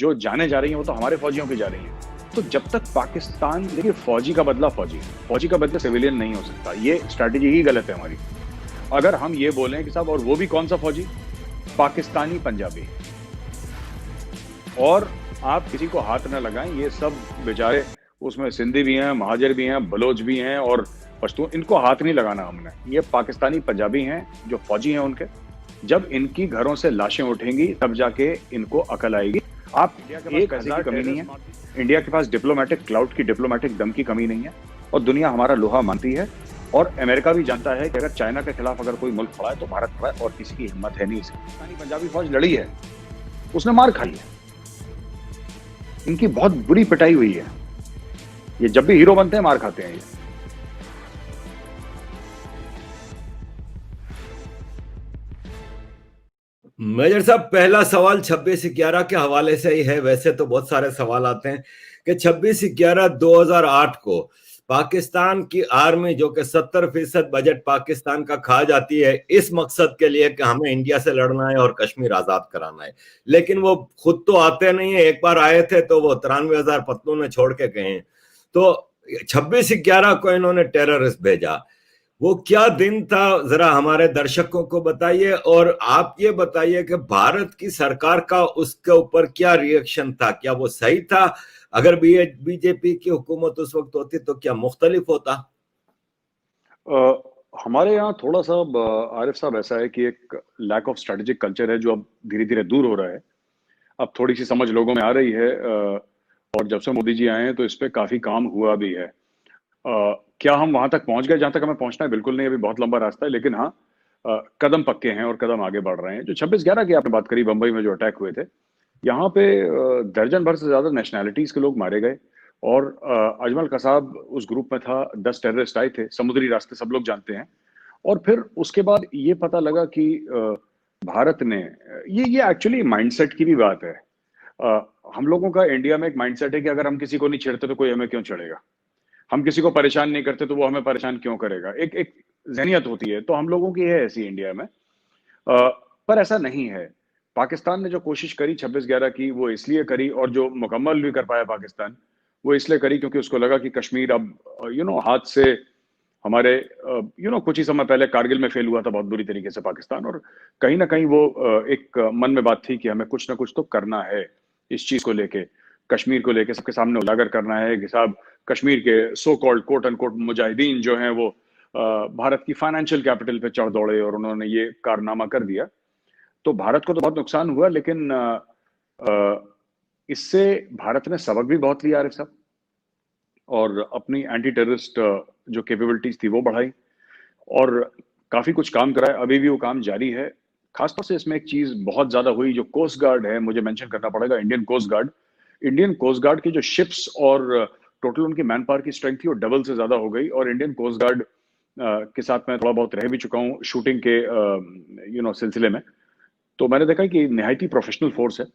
जो जाने जा रही हैं वो तो हमारे फौजियों की जा रही हैं। तो जब तक पाकिस्तान, देखिए फौजी का बदला फौजी, फौजी का बदला सिविलियन नहीं हो सकता, ये स्ट्रैटेजी ही गलत है हमारी। अगर हम ये बोलें कि साहब और वो भी कौन सा फौजी, पाकिस्तानी पंजाबी, और आप किसी को हाथ न लगाएं, ये सब बेचारे, उसमें सिंधी भी हैं, महाजर भी हैं, बलोच भी हैं और पश्तो, इनको हाथ नहीं लगाना हमने। ये पाकिस्तानी पंजाबी हैं जो फौजी हैं उनके, जब इनकी घरों से लाशें उठेंगी तब जाके इनको अकल आएगी। आप इंडिया के पास पैसे की कमी नहीं है, इंडिया के पास डिप्लोमेटिक क्लाउड की, डिप्लोमेटिक दम की कमी नहीं है, और दुनिया हमारा लोहा मानती है। और अमेरिका भी जानता है कि अगर चाइना के खिलाफ अगर कोई मुल्क खड़ा है तो भारत खड़ा है, और किसी की हिम्मत है नहीं। इसकी पाकिस्तानी पंजाबी फौज लड़ी है, उसने मार खाई है, इनकी बहुत बुरी पिटाई हुई है। ये जब भी हीरो बनते हैं मार खाते हैं ये। मेजर साहब, पहला सवाल 26/11 के हवाले से ही है। वैसे तो बहुत सारे सवाल आते हैं कि 26/11/2008 को पाकिस्तान की आर्मी, जो कि 70% बजट पाकिस्तान का खा जाती है इस मकसद के लिए कि हमें इंडिया से लड़ना है और कश्मीर आजाद कराना है, लेकिन वो खुद तो आते नहीं है। एक बार आए थे तो वो 93,000 पत्तून छोड़ के गए हैं। तो 26/11 को इन्होंने टेररिस्ट भेजा, वो क्या दिन था, जरा हमारे दर्शकों को बताइए। और आप ये बताइए कि भारत की सरकार का उसके ऊपर क्या रिएक्शन था, क्या वो सही था? अगर बीजेपी की हुकूमत उस वक्त होती तो क्या मुख्तलिफ होता? हमारे यहाँ थोड़ा सा आरिफ साहब ऐसा है कि एक लैक ऑफ स्ट्रेटेजिक कल्चर है जो अब धीरे धीरे दूर हो रहा है। अब थोड़ी सी समझ लोगों में आ रही है, और जब से मोदी जी आए हैं तो इस पे काफी काम हुआ भी है। क्या हम वहां तक पहुंच गए जहां तक हमें पहुंचना है? बिल्कुल नहीं, अभी बहुत लंबा रास्ता है, लेकिन हाँ, कदम पक्के हैं और कदम आगे बढ़ रहे हैं। जो 26/11 की आपने बात करी, बंबई में जो अटैक हुए थे, यहाँ पे दर्जन भर से ज्यादा नेशनैलिटीज के लोग मारे गए, और अजमल कसाब उस ग्रुप में था। 10 टेररिस्ट आए थे समुद्री रास्ते, सब लोग जानते हैं। और फिर उसके बाद ये पता लगा कि भारत ने, ये एक्चुअली माइंडसेट की भी बात है। हम लोगों का इंडिया में एक माइंडसेट है कि अगर हम किसी को नहीं छेड़ते तो कोई हमें क्यों छेड़ेगा, हम किसी को परेशान नहीं करते तो वो हमें परेशान क्यों करेगा, एक एक जहनियत होती है। तो हम लोगों की है ऐसी इंडिया में। पर ऐसा नहीं है। पाकिस्तान ने जो कोशिश करी 26/11 की, वो इसलिए करी, और जो मुकम्मल भी कर पाया पाकिस्तान, वो इसलिए करी क्योंकि उसको लगा कि कश्मीर अब हाथ से हमारे, कुछ ही समय पहले कारगिल में फेल हुआ था बहुत बुरी तरीके से पाकिस्तान, और कहीं ना कहीं वो एक मन में बात थी कि हमें कुछ ना कुछ तो करना है इस चीज को लेके, कश्मीर को लेके सबके सामने उजागर करना है कि साहब कश्मीर के so called quote unquote Mujahideen जो हैं वो भारत की फाइनेंशियल कैपिटल पे चढ़ दौड़े और उन्होंने ये कारनामा कर दिया। तो भारत को तो बहुत नुकसान हुआ, लेकिन इससे भारत ने सबक भी बहुत लिया आरिफ साहब, और अपनी एंटी टेररिस्ट जो कैपेबिलिटीज थी वो बढ़ाई, और काफी कुछ काम करा है। अभी भी वो काम जारी है। खासतौर से इसमें एक चीज बहुत ज्यादा हुई जो कोस्ट गार्ड है, मुझे मेंशन करना पड़ेगा, Indian coast guard. Indian coast guard की जो शिप्स और टोटल उनकी मैन पावर की स्ट्रेंथ थी वो डबल से ज्यादा हो गई। और इंडियन कोस्ट गार्ड के साथ मैं थोड़ा बहुत रह भी चुका हूँ शूटिंग के सिलसिले में, तो मैंने देखा कि निहायती प्रोफेशनल फोर्स है।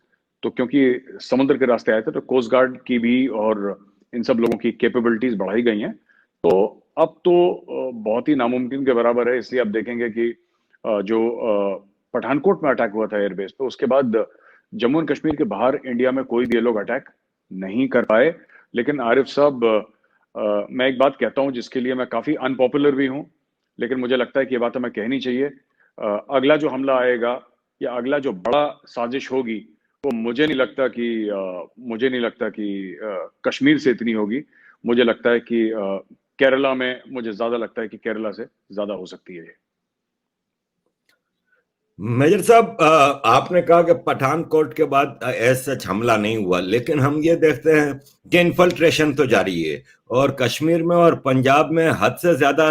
तो क्योंकि समुद्र के रास्ते आए थे तो कोस्ट गार्ड की भी और इन सब लोगों की कैपेबिलिटीज बढ़ाई गई हैं। तो अब तो बहुत ही नामुमकिन के बराबर है। इसलिए आप देखेंगे कि जो पठानकोट में अटैक हुआ था एयरबेस पे, उसके बाद जम्मू एंड कश्मीर के बाहर इंडिया में कोई भी ये लोग अटैक नहीं कर पाए। लेकिन आरिफ साहब, मैं एक बात कहता हूं जिसके लिए मैं काफी अनपॉपुलर भी हूं, लेकिन मुझे लगता है कि ये बात हमें कहनी चाहिए। अगला जो हमला आएगा या अगला जो बड़ा साजिश होगी, वो मुझे नहीं लगता कि कश्मीर से इतनी होगी। मुझे लगता है कि केरला में, मुझे ज्यादा लगता है कि केरला से ज्यादा हो सकती है ये। मेजर साहब, आपने कहा कि पठानकोट के बाद ऐसा हमला नहीं हुआ, लेकिन हम ये देखते हैं कि इन्फिल्ट्रेशन तो जारी है और कश्मीर में और पंजाब में हद से ज्यादा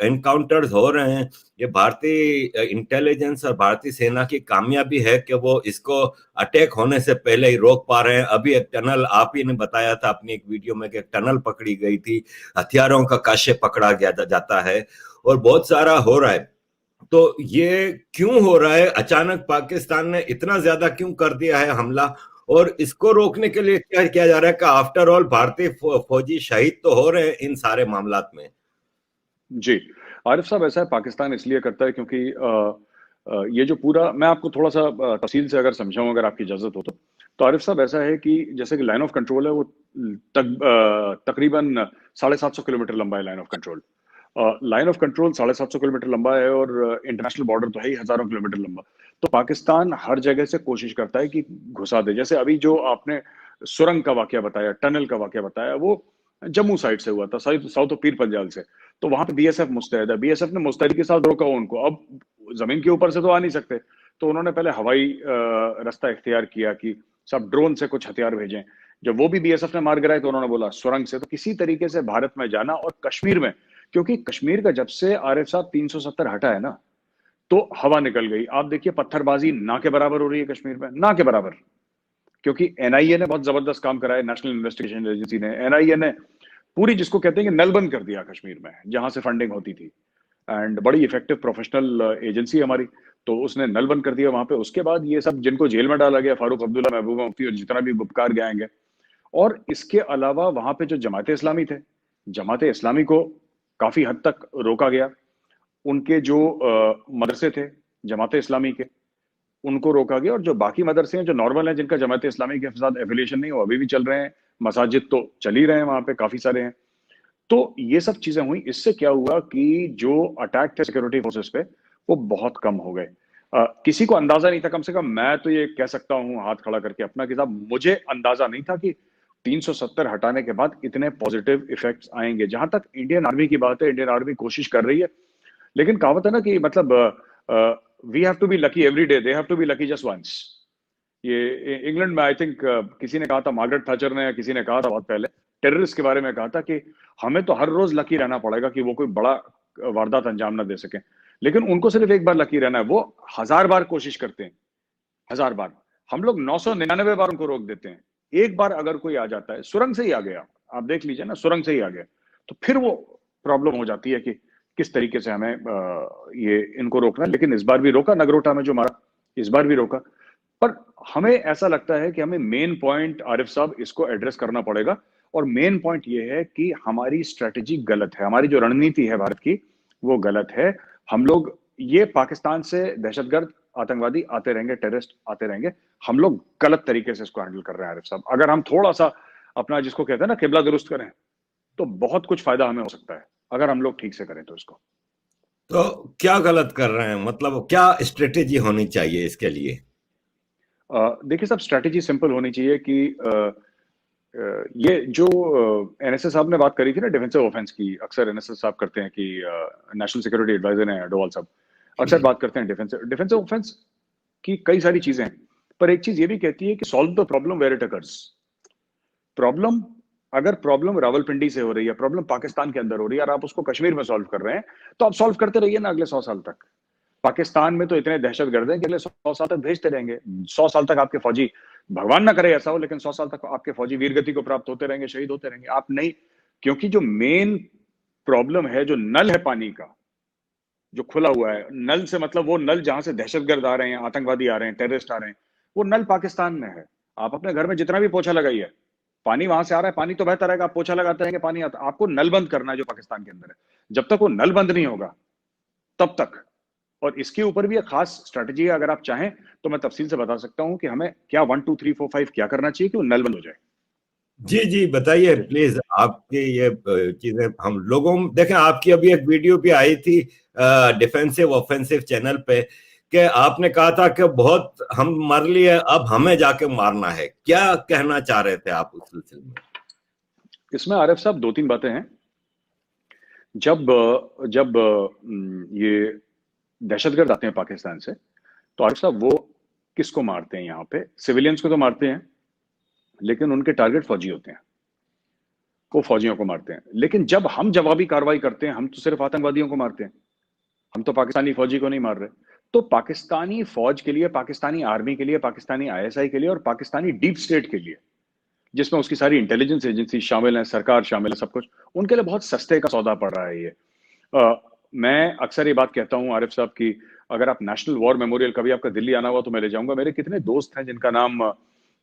एनकाउंटर्स हो रहे हैं। ये भारतीय इंटेलिजेंस और भारतीय सेना की कामयाबी है कि वो इसको अटैक होने से पहले ही रोक पा रहे हैं। अभी एक टनल, आप ही ने बताया था अपनी एक वीडियो में कि एक टनल पकड़ी गई थी, हथियारों का काशे पकड़ा गया जाता है, और बहुत सारा हो रहा है। तो ये क्यों हो रहा है? अचानक पाकिस्तान ने इतना ज्यादा क्यों कर दिया है हमला? और इसको रोकने के लिए क्या किया जा रहा है? कि आफ्टर ऑल भारतीय फौजी शहीद तो हो रहे हैं इन सारे मामलात में। जी आरिफ साहब, ऐसा है, पाकिस्तान इसलिए करता है क्योंकि ये जो पूरा, मैं आपको थोड़ा सा तफसील से अगर समझाऊं, अगर आपकी इजाजत हो तो आरिफ साहब ऐसा है कि जैसे कि लाइन ऑफ कंट्रोल है वो तकरीबन 750 किलोमीटर लंबा है line of control. Line of control 750 kilometre लंबा है और इंटरनेशनल बॉर्डर तो है ही हजारों किलोमीटर लंबा। तो पाकिस्तान हर जगह से कोशिश करता है कि घुसा दे। जैसे अभी जो आपने सुरंग का वाकया बताया, टनल का वाकया बताया, वो जम्मू साइड से हुआ था, साउथ ऑफ पीर पंजाल से। तो वहां पे बीएसएफ मुस्तैद है, बीएसएफ ने मुस्तैदी के साथ रोका उनको। अब जमीन के ऊपर से तो आ नहीं सकते, तो उन्होंने पहले हवाई रास्ता इख्तियार किया कि सब ड्रोन से कुछ हथियार भेजें। जब वो भी बीएसएफ ने मार गिराए तो उन्होंने बोला सुरंग से। तो किसी तरीके से भारत में जाना, और कश्मीर में, क्योंकि कश्मीर का जब से आरिफ साहब 370 हटा है ना, तो हवा निकल गई। आप देखिए पत्थरबाजी ना के बराबर हो रही है कश्मीर में, ना के बराबर। क्योंकि एनआईए ने बहुत जबरदस्त काम करा है, नेशनल इन्वेस्टिगेशन एजेंसी ने, एनआईए ने पूरी, जिसको कहते हैं कि नलबंद कर दिया कश्मीर में जहां से फंडिंग होती थी। एंड बड़ी इफेक्टिव प्रोफेशनल एजेंसी हमारी, तो उसने नल बंद कर दिया वहां पे। उसके बाद ये सब जिनको जेल में डाला गया, फारूक अब्दुल्ला, महबूबा मुफ्ती और जितना भी गुपकार गैंग है, और इसके अलावा वहां पे जो जमात इस्लामी थे, जमात इस्लामी को काफी हद तक रोका गया। उनके जो मदरसे थे जमात इस्लामी के, उनको रोका गया। और जो बाकी मदरसे हैं जो नॉर्मल हैं, जिनका जमात इस्लामी के साथ एफिलिएशन नहीं, वो अभी भी चल रहे हैं। मसाजिद तो चल ही रहे हैं वहां पे, काफी सारे हैं। तो ये सब चीजें हुई। इससे क्या हुआ कि जो अटैक थे सिक्योरिटी फोर्सेस पे, वो बहुत कम हो गए। किसी को अंदाजा नहीं था, कम से कम मैं तो ये कह सकता हूं हाथ खड़ा करके अपना, कि साहब मुझे अंदाजा नहीं था कि 370 हटाने के बाद इतने पॉजिटिव इफेक्ट्स आएंगे। जहां तक इंडियन आर्मी की बात है, इंडियन आर्मी कोशिश कर रही है, लेकिन कहावत है ना कि मतलब we have to be lucky every day, they have to be lucky just once. ये इंग्लैंड में आई थिंक किसी ने कहा था, मार्गरेट थाचर ने या किसी ने कहा था बहुत पहले, टेररिस्ट के बारे में कहा था कि हमें तो हर रोज लकी रहना पड़ेगा कि वो कोई बड़ा वारदात अंजाम ना दे सके। लेकिन उनको सिर्फ एक बार लकी रहना है, वो 1000 बार कोशिश करते हैं, 1000 बार। हम लोग 999 बार उनको रोक देते हैं। एक बार अगर कोई आ जाता है, सुरंग से ही आ गया, आप देख लीजिए ना, सुरंग से ही आ गया, तो फिर वो प्रॉब्लम हो जाती है कि किस तरीके से हमें ये इनको रोकना है। लेकिन इस बार भी रोका, नगरोटा में जो मारा, इस बार भी रोका। पर हमें ऐसा लगता है कि हमें मेन पॉइंट आरिफ साहब इसको एड्रेस करना पड़ेगा। और मेन पॉइंट ये है कि हमारी स्ट्रेटेजी गलत है, हमारी जो रणनीति है भारत की, वो गलत है। हम लोग ये पाकिस्तान से दहशतगर्द, आतंकवादी आते रहेंगे, टेररिस्ट आते रहेंगे, हम लोग गलत तरीके से इसको हैंडल कर रहे हैं आरिफ साहब। अगर हम थोड़ा सा अपना, जिसको कहते हैं ना, किबला दुरुस्त करें, तो बहुत कुछ फायदा हमें हो सकता है, अगर हम लोग ठीक से करें तो इसको। तो क्या गलत कर रहे हैं, मतलब क्या स्ट्रेटेजी होनी चाहिए इसके लिए? देखिए साहब, स्ट्रेटेजी सिंपल होनी चाहिए कि ये जो एनएसएस साहब ने बात करी थी ना डिफेंसिव ऑफेंस की, अक्सर एनएसएस साहब करते हैं कि नेशनल सिक्योरिटी एडवाइजर हैं डोवाल साहब, अक्सर बात करते हैं डिफेंसिव डिफेंसिव ऑफेंस की कई सारी चीजें हैं। पर एक चीज ये भी कहती है कि solve the problem where it occurs. Problem, अगर प्रॉब्लम रावलपिंडी से हो रही है, प्रॉब्लम पाकिस्तान के अंदर हो रही है, और आप उसको कश्मीर में सॉल्व कर रहे हैं, तो आप सॉल्व करते रहिए ना अगले 100 साल तक। पाकिस्तान में तो इतने दहशतगर्द हैं कि अगले 100 साल तक भेजते रहेंगे। 100 साल तक आपके फौजी, भगवान ना करे ऐसा हो, लेकिन 100 साल तक आपके फौजी वीरगति को प्राप्त होते रहेंगे, शहीद होते रहेंगे। आप नहीं, क्योंकि जो मेन प्रॉब्लम है, जो नल है पानी का, जो खुला हुआ है, नल से मतलब वो नल जहां से दहशतगर्द आ रहे हैं, आतंकवादी आ रहे हैं, टेररिस्ट आ रहे हैं, वो नल पाकिस्तान में है। आप अपने घर में जितना भी पोछा लगाइए, पानी वहां से आ रहा है, पानी तो बहता रहेगा, आप पोछा लगाते हैं कि पानी आता, आपको नल बंद करना है जो पाकिस्तान के अंदर है। जब तक वो नल बंद नहीं होगा तब तक। और इसके ऊपर भी एक खास स्ट्रेटजी है, अगर आप चाहें तो मैं तफसील से बता सकता हूं कि हमें क्या 1 2 3 4 5 क्या करना चाहिए कि वो नल बंद हो जाए। जी जी, बताइए प्लीज। आपके ये चीजें हम लोगों, देखें आपकी अभी एक वीडियो भी आई थी डिफेंसिव ऑफेंसिव चैनल पे, कि आपने कहा था कि बहुत हम मर लिए, अब हमें जाके मारना है। क्या कहना चाह रहे थे आप उस सिलसिले में? इसमें आरिफ साहब 2 3 बातें हैं। जब जब ये दहशतगर्द आते हैं पाकिस्तान से, तो आरिफ साहब वो किसको मारते हैं? यहाँ पे सिविलियंस को तो मारते हैं, लेकिन उनके टारगेट फौजी होते हैं, वो फौजियों को मारते हैं। लेकिन जब हम जवाबी कार्रवाई करते हैं, हम तो सिर्फ आतंकवादियों को मारते हैं, हम तो पाकिस्तानी फौजी को नहीं मार रहे। तो पाकिस्तानी फौज के लिए, पाकिस्तानी आर्मी के लिए, पाकिस्तानी आईएसआई के लिए और पाकिस्तानी डीप स्टेट के लिए, जिसमें उसकी सारी इंटेलिजेंस एजेंसी शामिल है, सरकार शामिल है, सब कुछ, उनके लिए बहुत सस्ते का सौदा पड़ रहा है ये। मैं अक्सर ये बात कहता हूं आरिफ साहब की, अगर आप नेशनल वॉर मेमोरियल, कभी आपका दिल्ली आना हुआ तो मैं ले जाऊंगा। मेरे कितने दोस्त हैं जिनका नाम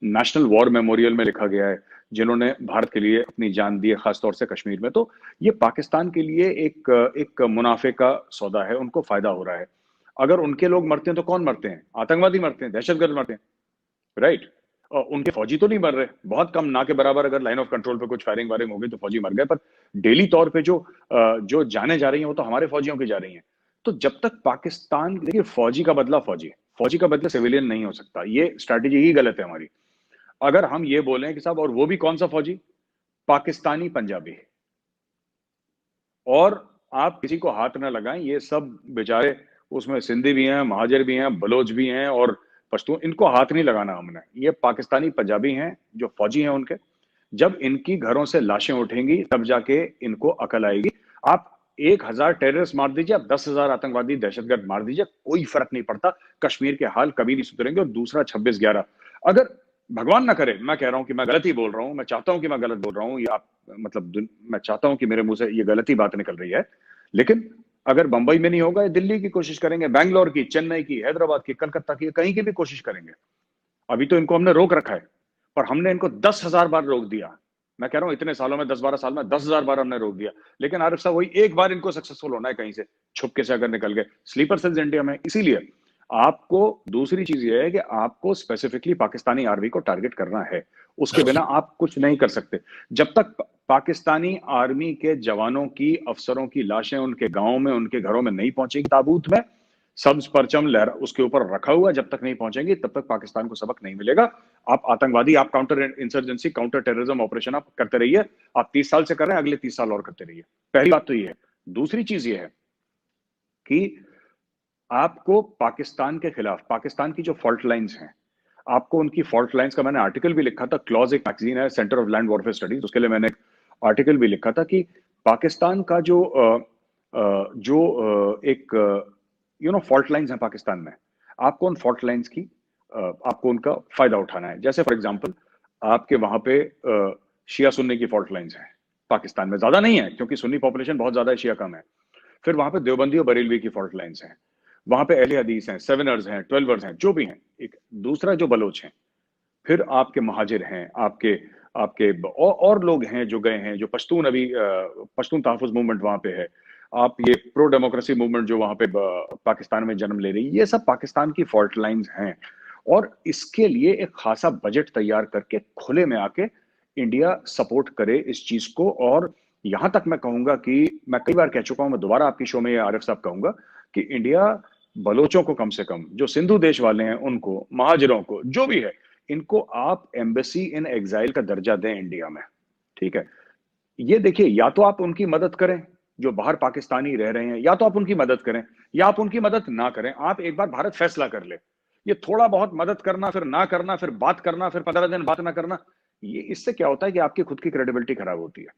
नेशनल वॉर मेमोरियल में लिखा गया है, जिन्होंने भारत के लिए अपनी जान दी है, खासतौर से कश्मीर में। तो ये पाकिस्तान के लिए एक एक मुनाफे का सौदा है, उनको फायदा हो रहा है। अगर उनके लोग मरते हैं तो कौन मरते हैं? आतंकवादी मरते हैं, दहशतगर्द मरते हैं, राइट? उनके फौजी तो नहीं मर रहे, बहुत कम, ना के बराबर। अगर लाइन ऑफ कंट्रोल पे कुछ फायरिंग वायरिंग हो गई तो फौजी मर गए, पर डेली तौर पे जो जाने जा रही हैं वो तो हमारे फौजियों की जा रही हैं। तो जब तक पाकिस्तान, देखिए, फौजी का बदला फौजी है, फौजी का बदला सिविलियन नहीं हो सकता, ये स्ट्रैटेजी ही गलत है हमारी। अगर हम ये बोलें कि साहब, और वो भी कौन सा फौजी? पाकिस्तानी पंजाबी। और आप किसी को हाथ ना लगाएं, ये सब बेचारे, उसमें सिंधी भी हैं, महाजर भी हैं, बलोच भी हैं और पश्तून, इनको हाथ नहीं लगाना हमने। ये पाकिस्तानी पंजाबी हैं जो फौजी हैं उनके। जब इनकी घरों से लाशें उठेंगी तब जाके इनको अकल आएगी। आप 1,000 टेररिस्ट मार दीजिए, आप 10,000 आतंकवादी दहशतगर्द मार दीजिए, कोई फर्क नहीं पड़ता, कश्मीर के हाल कभी नहीं सुधरेंगे। और दूसरा 26/11, अगर भगवान ना करे, मैं कह रहा हूं कि मैं गलत ही बोल रहा हूं, मैं चाहता हूं कि मैं गलत बोल रहा हूं, या आप मतलब मैं चाहता हूं कि मेरे मुंह से ये गलत ही बात निकल रही है, लेकिन अगर बंबई में नहीं होगा, दिल्ली की कोशिश करेंगे, बैंगलोर की, चेन्नई की, हैदराबाद की, कलकत्ता की, कहीं की भी कोशिश करेंगे। अभी तो इनको हमने रोक रखा है, पर हमने इनको 10,000 बार रोक दिया। मैं कह रहा हूं इतने सालों में, 10-12 साल में 10,000 बार हमने रोक दिया, लेकिन आरिफ साहब, वही एक बार इनको सक्सेसफुल होना है कहीं से छुपके से, अगर निकल गए। स्लीपर सेल्स इंडिया में, इसीलिए आपको दूसरी चीज ये है कि आपको स्पेसिफिकली पाकिस्तानी आर्मी को टारगेट करना है, उसके बिना आप कुछ नहीं कर सकते। जब तक पाकिस्तानी आर्मी के जवानों की, अफसरों की लाशें उनके गांव में, उनके घरों में नहीं पहुंचेगी, ताबूत में सब्ज परचम लहरा उसके ऊपर रखा हुआ, जब तक नहीं पहुंचेंगे तब तक पाकिस्तान को सबक नहीं मिलेगा। आप आतंकवादी, आप counter insurgency, counter terrorism operation आप करते रहिए। आप 30 साल से कर रहे हैं, अगले 30 साल और करते रहिए। पहली बात तो ये है। दूसरी चीज ये है कि आपको पाकिस्तान के खिलाफ, पाकिस्तान की जो फॉल्ट लाइंस हैं, आपको उनकी फॉल्ट लाइंस का मैंने आर्टिकल भी लिखा था। क्लॉज एक मैगजीन है, centre of land warfare studies, उसके लिए मैंने एक आर्टिकल भी लिखा था कि पाकिस्तान का एक फॉल्ट लाइंस है पाकिस्तान में, आपको उन फॉल्ट लाइंस की आपको उनका फायदा उठाना है। जैसे फॉर एग्जांपल, आपके वहां पे शिया सुन्नी की फॉल्ट लाइंस हैं, पाकिस्तान में ज्यादा नहीं है क्योंकि सुन्नी पॉपुलेशन बहुत ज्यादा है, शिया कम है। फिर वहां पे देवबंदी और बरेलवी की फॉल्ट लाइंस हैं, वहां पे अहले हदीस हैं, सेवनर्स हैं, ट्वेल्वर्स हैं, जो भी हैं। एक दूसरा जो बलोच हैं, फिर आपके महाजिर हैं, आपके आपके और लोग हैं जो गए हैं, जो पश्तून, अभी पश्तून तहफ़्फ़ुज़ मूवमेंट वहां पे है, आप ये प्रो डेमोक्रेसी मूवमेंट जो वहां पे पाकिस्तान में जन्म ले रही है, ये सब पाकिस्तान की फॉल्ट लाइंस हैं। और इसके लिए एक खासा बजट तैयार करके खुले में आके इंडिया सपोर्ट करे इस चीज को। और यहां तक मैं कहूंगा कि मैं कई बार कह चुका हूं, मैं दोबारा आपकी शो में आरिफ साहब कहूंगा कि इंडिया बलोचों को, कम से कम जो सिंधु देश वाले हैं उनको, महाजिरों को, जो भी है, इनको आप एम्बेसी इन एग्जाइल का दर्जा दें इंडिया में, ठीक है? ये देखिए, या तो आप उनकी मदद करें जो बाहर पाकिस्तानी रह रहे हैं, या तो आप उनकी मदद करें, या आप उनकी मदद ना करें। आप एक बार भारत फैसला कर ले। ये थोड़ा बहुत मदद करना, फिर ना करना, फिर बात करना, फिर 15 दिन बात ना करना, ये इससे क्या होता है कि आपकी खुद की क्रेडिबिलिटी खराब होती है।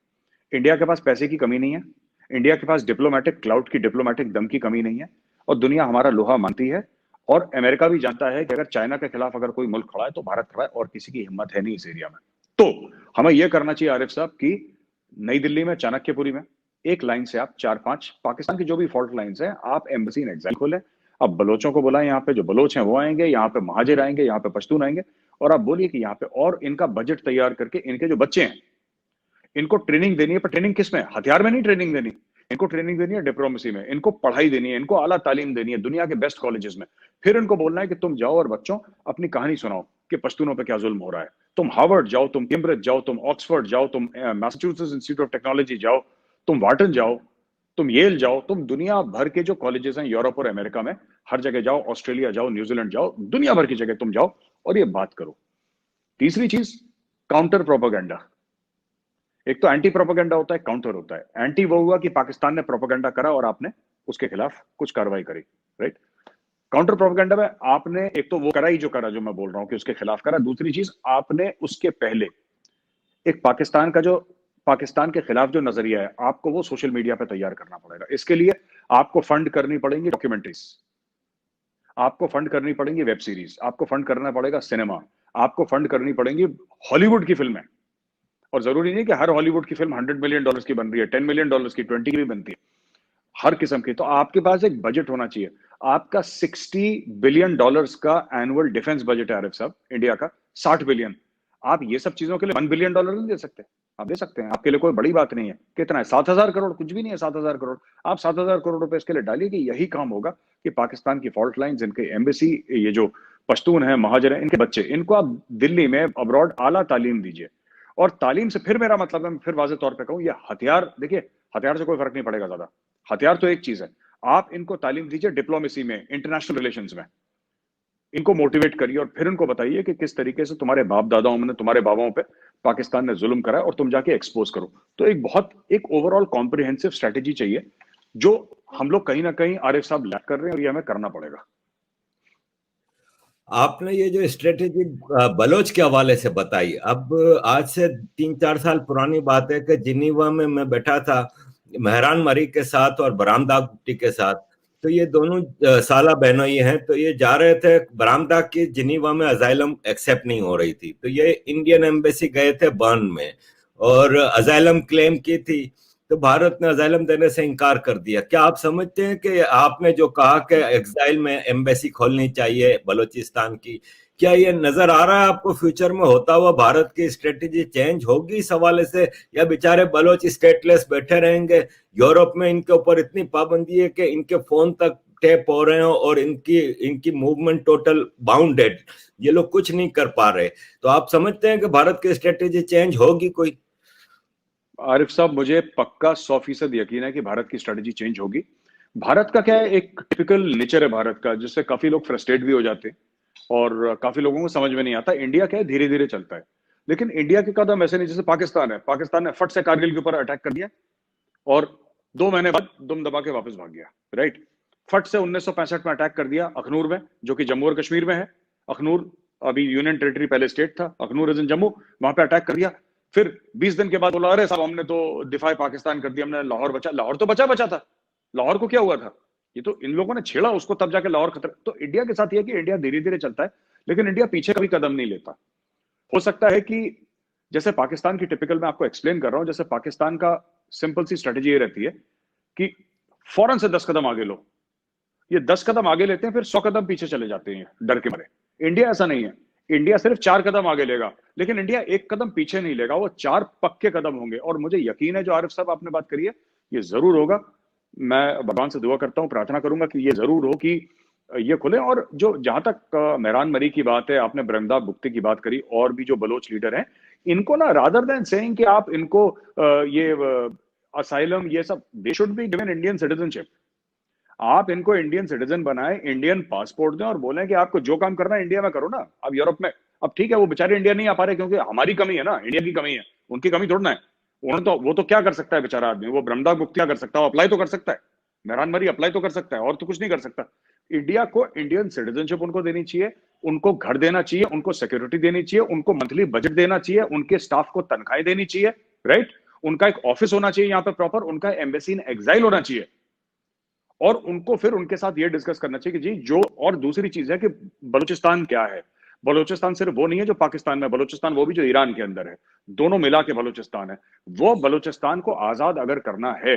इंडिया के पास पैसे की कमी नहीं है, इंडिया के पास डिप्लोमेटिक क्लाउड की, डिप्लोमेटिक दम की कमी नहीं है, और दुनिया हमारा लोहा मानती है। और अमेरिका भी जानता है कि अगर चाइना के खिलाफ अगर कोई मुल्क खड़ा है तो भारत खड़ा है, और किसी की हिम्मत है नहीं इस एरिया में। तो हमें यह करना चाहिए आरिफ साहब कि नई दिल्ली में, चाणक्यपुरी में, एक लाइन से आप 4-5 पाकिस्तान की जो भी फॉल्ट लाइंस हैं, आप एम्बेसी इन एग्जाइल खोलें। अब बलोचों को बुलाएं, यहाँ पे जो बलोच हैं वो आएंगे, यहाँ पे महाजिर आएंगे, यहाँ पे पश्तून आएंगे, और आप बोलिए कि यहाँ पे, और इनका बजट तैयार करके इनके जो बच्चे हैं इनको ट्रेनिंग देनी है। पर ट्रेनिंग किस में? हथियार में नहीं ट्रेनिंग देनी, इनको ट्रेनिंग देनी है डिप्लोमेसी में, इनको पढ़ाई देनी है, इनको आला तालीम देनी है दुनिया के बेस्ट कॉलेजेस में। फिर इनको बोलना है कि तुम जाओ और बच्चों अपनी कहानी सुनाओ कि पश्तूनों पे क्या जुल्म हो रहा है। तुम हार्वर्ड जाओ, तुम कैम्ब्रिज जाओ, तुम ऑक्सफोर्ड जाओ, तुम मैसाचुसेट्स इंस्टीट्यूट ऑफ टेक्नोलॉजी जाओ, तुम वाटन जाओ, तुम येल जाओ, तुम दुनिया भर के जो कॉलेजेस हैं यूरोप और अमेरिका में, हर जगह जाओ, ऑस्ट्रेलिया जाओ, न्यूजीलैंड जाओ, दुनिया भर की जगह तुम जाओ और ये बात करो। तीसरी चीज, काउंटर प्रोपेगेंडा। एक तो एंटी प्रोपेगेंडा होता है, काउंटर होता है। एंटी वो हुआ कि पाकिस्तान ने प्रोपेगेंडा करा और आपने उसके खिलाफ कुछ कार्रवाई करी, राइट? काउंटर प्रोपेगेंडा में आपने एक तो वो करा ही, जो करा, जो मैं बोल रहा हूं कि उसके खिलाफ करा। दूसरी चीज, आपने उसके पहले एक पाकिस्तान के खिलाफ जो नजरिया है, आपको वो सोशल मीडिया पे तैयार करना पड़ेगा। इसके लिए आपको फंड करनी पड़ेंगी डॉक्यूमेंट्रीज, आपको फंड करनी पड़ेंगी वेब सीरीज, आपको फंड करना पड़ेगा सिनेमा, आपको फंड करनी पड़ेंगी हॉलीवुड की फिल्में। और जरूरी नहीं कि हर हॉलीवुड की फिल्म $100 मिलियन की बन रही है, $10 मिलियन की, 20 की भी बनती है, हर किस्म की। तो आपके पास एक बजट होना चाहिए। आपका $60 बिलियन का एनुअल डिफेंस बजट है आरिफ साहब, इंडिया का 60 बिलियन। आप ये सब चीजों के लिए $1 बिलियन नहीं दे सकते? आप दे सकते हैं, आपके लिए कोई बड़ी बात नहीं है। कितना है? 7,000 करोड़, कुछ भी नहीं है 7,000 करोड़। आप 7,000 करोड़ रुपए इसके लिए डालिए कि यही काम होगा कि पाकिस्तान की फॉल्ट लाइंस, इनके एम्बेसी, ये जो पश्तून है, महाजर है, इनके बच्चे, इनको आप दिल्ली में अब्रॉड आला तालीम दीजिए। और तालीम से फिर मेरा मतलब है, मैं फिर वाज़ेह तौर पे कहूं, ये हथियार, देखिए हथियार से कोई फर्क नहीं पड़ेगा ज्यादा। हथियार तो एक चीज है, आप इनको तालीम दीजिए डिप्लोमेसी में, इंटरनेशनल रिलेशंस में। इनको मोटिवेट करिए और फिर इनको बताइए कि किस तरीके से तुम्हारे बाप दादाओं ने, तुम्हारे बाबाओं पे पाकिस्तान ने जुल्म करा है, और तुम जाके एक्सपोज करो। तो एक ओवरऑल कॉम्प्रिहेंसिव स्ट्रेटेजी चाहिए, जो हम लोग कहीं ना कहीं आरिफ साहब लैक कर रहे हैं, और ये हमें करना पड़ेगा। आपने ये जो स्ट्रेटेजी बलोच के हवाले से बताई, अब आज से 3-4 साल पुरानी बात है कि जिनीवा में मैं बैठा था मेहरान मरी के साथ और बरामदा गुप्ती के साथ। तो ये दोनों साला बहनों ये हैं, तो ये जा रहे थे बरामदा की, जिनीवा में अजाइलम एक्सेप्ट नहीं हो रही थी, तो ये इंडियन एम्बेसी गए थे बर्न में और अजाइलम क्लेम की थी। तो भारत ने अजाइलम देने से इनकार कर दिया। क्या आप समझते हैं कि आपने जो कहा कि एक्साइल में एम्बेसी खोलनी चाहिए बलूचिस्तान की, क्या ये नजर आ रहा है आपको फ्यूचर में होता हुआ? भारत की स्ट्रेटेजी चेंज होगी इस हवाले से, या बेचारे बलोच स्टेटलेस बैठे रहेंगे? यूरोप में इनके ऊपर इतनी पाबंदी है कि इनके फोन तक टैप हो रहे हो और इनकी मूवमेंट टोटल बाउंडेड, ये लोग कुछ नहीं कर पा रहे। तो आप समझते हैं कि भारत की स्ट्रेटेजी चेंज होगी कोई? आरिफ साहब, मुझे पक्का 100% यकीन है कि भारत की स्ट्रेटेजी चेंज होगी। भारत का क्या है, एक टिपिकल नेचर है भारत का, जिससे काफी लोग फ्रस्ट्रेट भी हो जाते हैं और काफी लोगों को समझ में नहीं आता। इंडिया क्या है, धीरे धीरे चलता है। लेकिन इंडिया के कदम ऐसे नहीं, जैसे पाकिस्तान है, पाकिस्तान ने फट से कारगिल के ऊपर अटैक कर दिया और 2 महीने बाद दुम दबा के वापस भाग गया। राइट। फट से 1965 में अटैक कर दिया अखनूर में, जो कि जम्मू और कश्मीर में है। अखनूर अभी यूनियन टेरिटरी, पहले स्टेट था। अखनूर इज इन जम्मू, वहां पे अटैक कर दिया। फिर 20 दिन के बाद बोला, अरे साहब हमने तो दिफाई पाकिस्तान कर दिया, हमने लाहौर बचा। लाहौर तो बचा बचा था, लाहौर को क्या हुआ था? ये तो इन लोगों ने छेड़ा उसको, तब जाके लाहौर खतरा। तो इंडिया के साथ ये कि इंडिया धीरे धीरे चलता है, लेकिन इंडिया पीछे कभी कदम नहीं लेता। हो सकता है कि जैसे पाकिस्तान की टिपिकल, मैं आपको एक्सप्लेन कर रहा हूं, जैसे पाकिस्तान का सिंपल सी स्ट्रेटेजी ये रहती है कि फौरन से 10 कदम आगे लो। ये 10 कदम आगे लेते हैं, फिर 100 कदम पीछे चले जाते हैं डर के मारे। इंडिया ऐसा नहीं है। इंडिया सिर्फ 4 कदम आगे लेगा, लेकिन इंडिया 1 कदम पीछे नहीं लेगा। वो 4 पक्के कदम होंगे, और मुझे यकीन है, जो आरिफ साहब आपने बात करी है, ये जरूर होगा। मैं भगवान से दुआ करता हूं, प्रार्थना करूंगा कि ये जरूर हो कि ये खुले। और जो जहां तक मेहरान मरी की बात है, आपने बरमदा गुप्ती की बात करी, और भी जो बलोच लीडर हैं, इनको ना, रादर देन सेइंग कि आप इनको ये असाइलम, ये सब, they should be given Indian citizenship. आप इनको इंडियन सिटीजन बनाए, इंडियन पासपोर्ट दें, और बोलें कि आपको जो काम करना है इंडिया में करो ना। अब यूरोप में, अब ठीक है, वो बेचारे इंडिया नहीं आ पा रहे क्योंकि हमारी कमी है ना, इंडिया की कमी है, उनकी कमी थोड़ा है। उन्होंने तो, वो तो क्या कर सकता है बेचारा आदमी, वो ब्रह्मदास गुप्ता क्या कर सकता है? अप्लाई तो कर सकता है, मेहरान मरी अप्लाई तो कर सकता है, और तो कुछ नहीं कर सकता। इंडिया को इंडियन सिटीजनशिप उनको देनी चाहिए, उनको घर देना चाहिए, उनको सिक्योरिटी देनी चाहिए, उनको मंथली बजट देना चाहिए, उनके स्टाफ को तनख्वाहें देनी चाहिए। राइट। उनका एक ऑफिस होना चाहिए यहाँ पे प्रॉपर, उनका एम्बेसी इन एग्जाइल होना चाहिए, और उनको फिर उनके साथ ये डिस्कस करना चाहिए कि जी जो। और दूसरी चीज है कि बलूचिस्तान क्या है। बलूचिस्तान सिर्फ वो नहीं है जो पाकिस्तान में, बलूचिस्तान वो भी जो ईरान के अंदर है। दोनों मिला के बलूचिस्तान है। वो बलूचिस्तान को आजाद अगर करना है,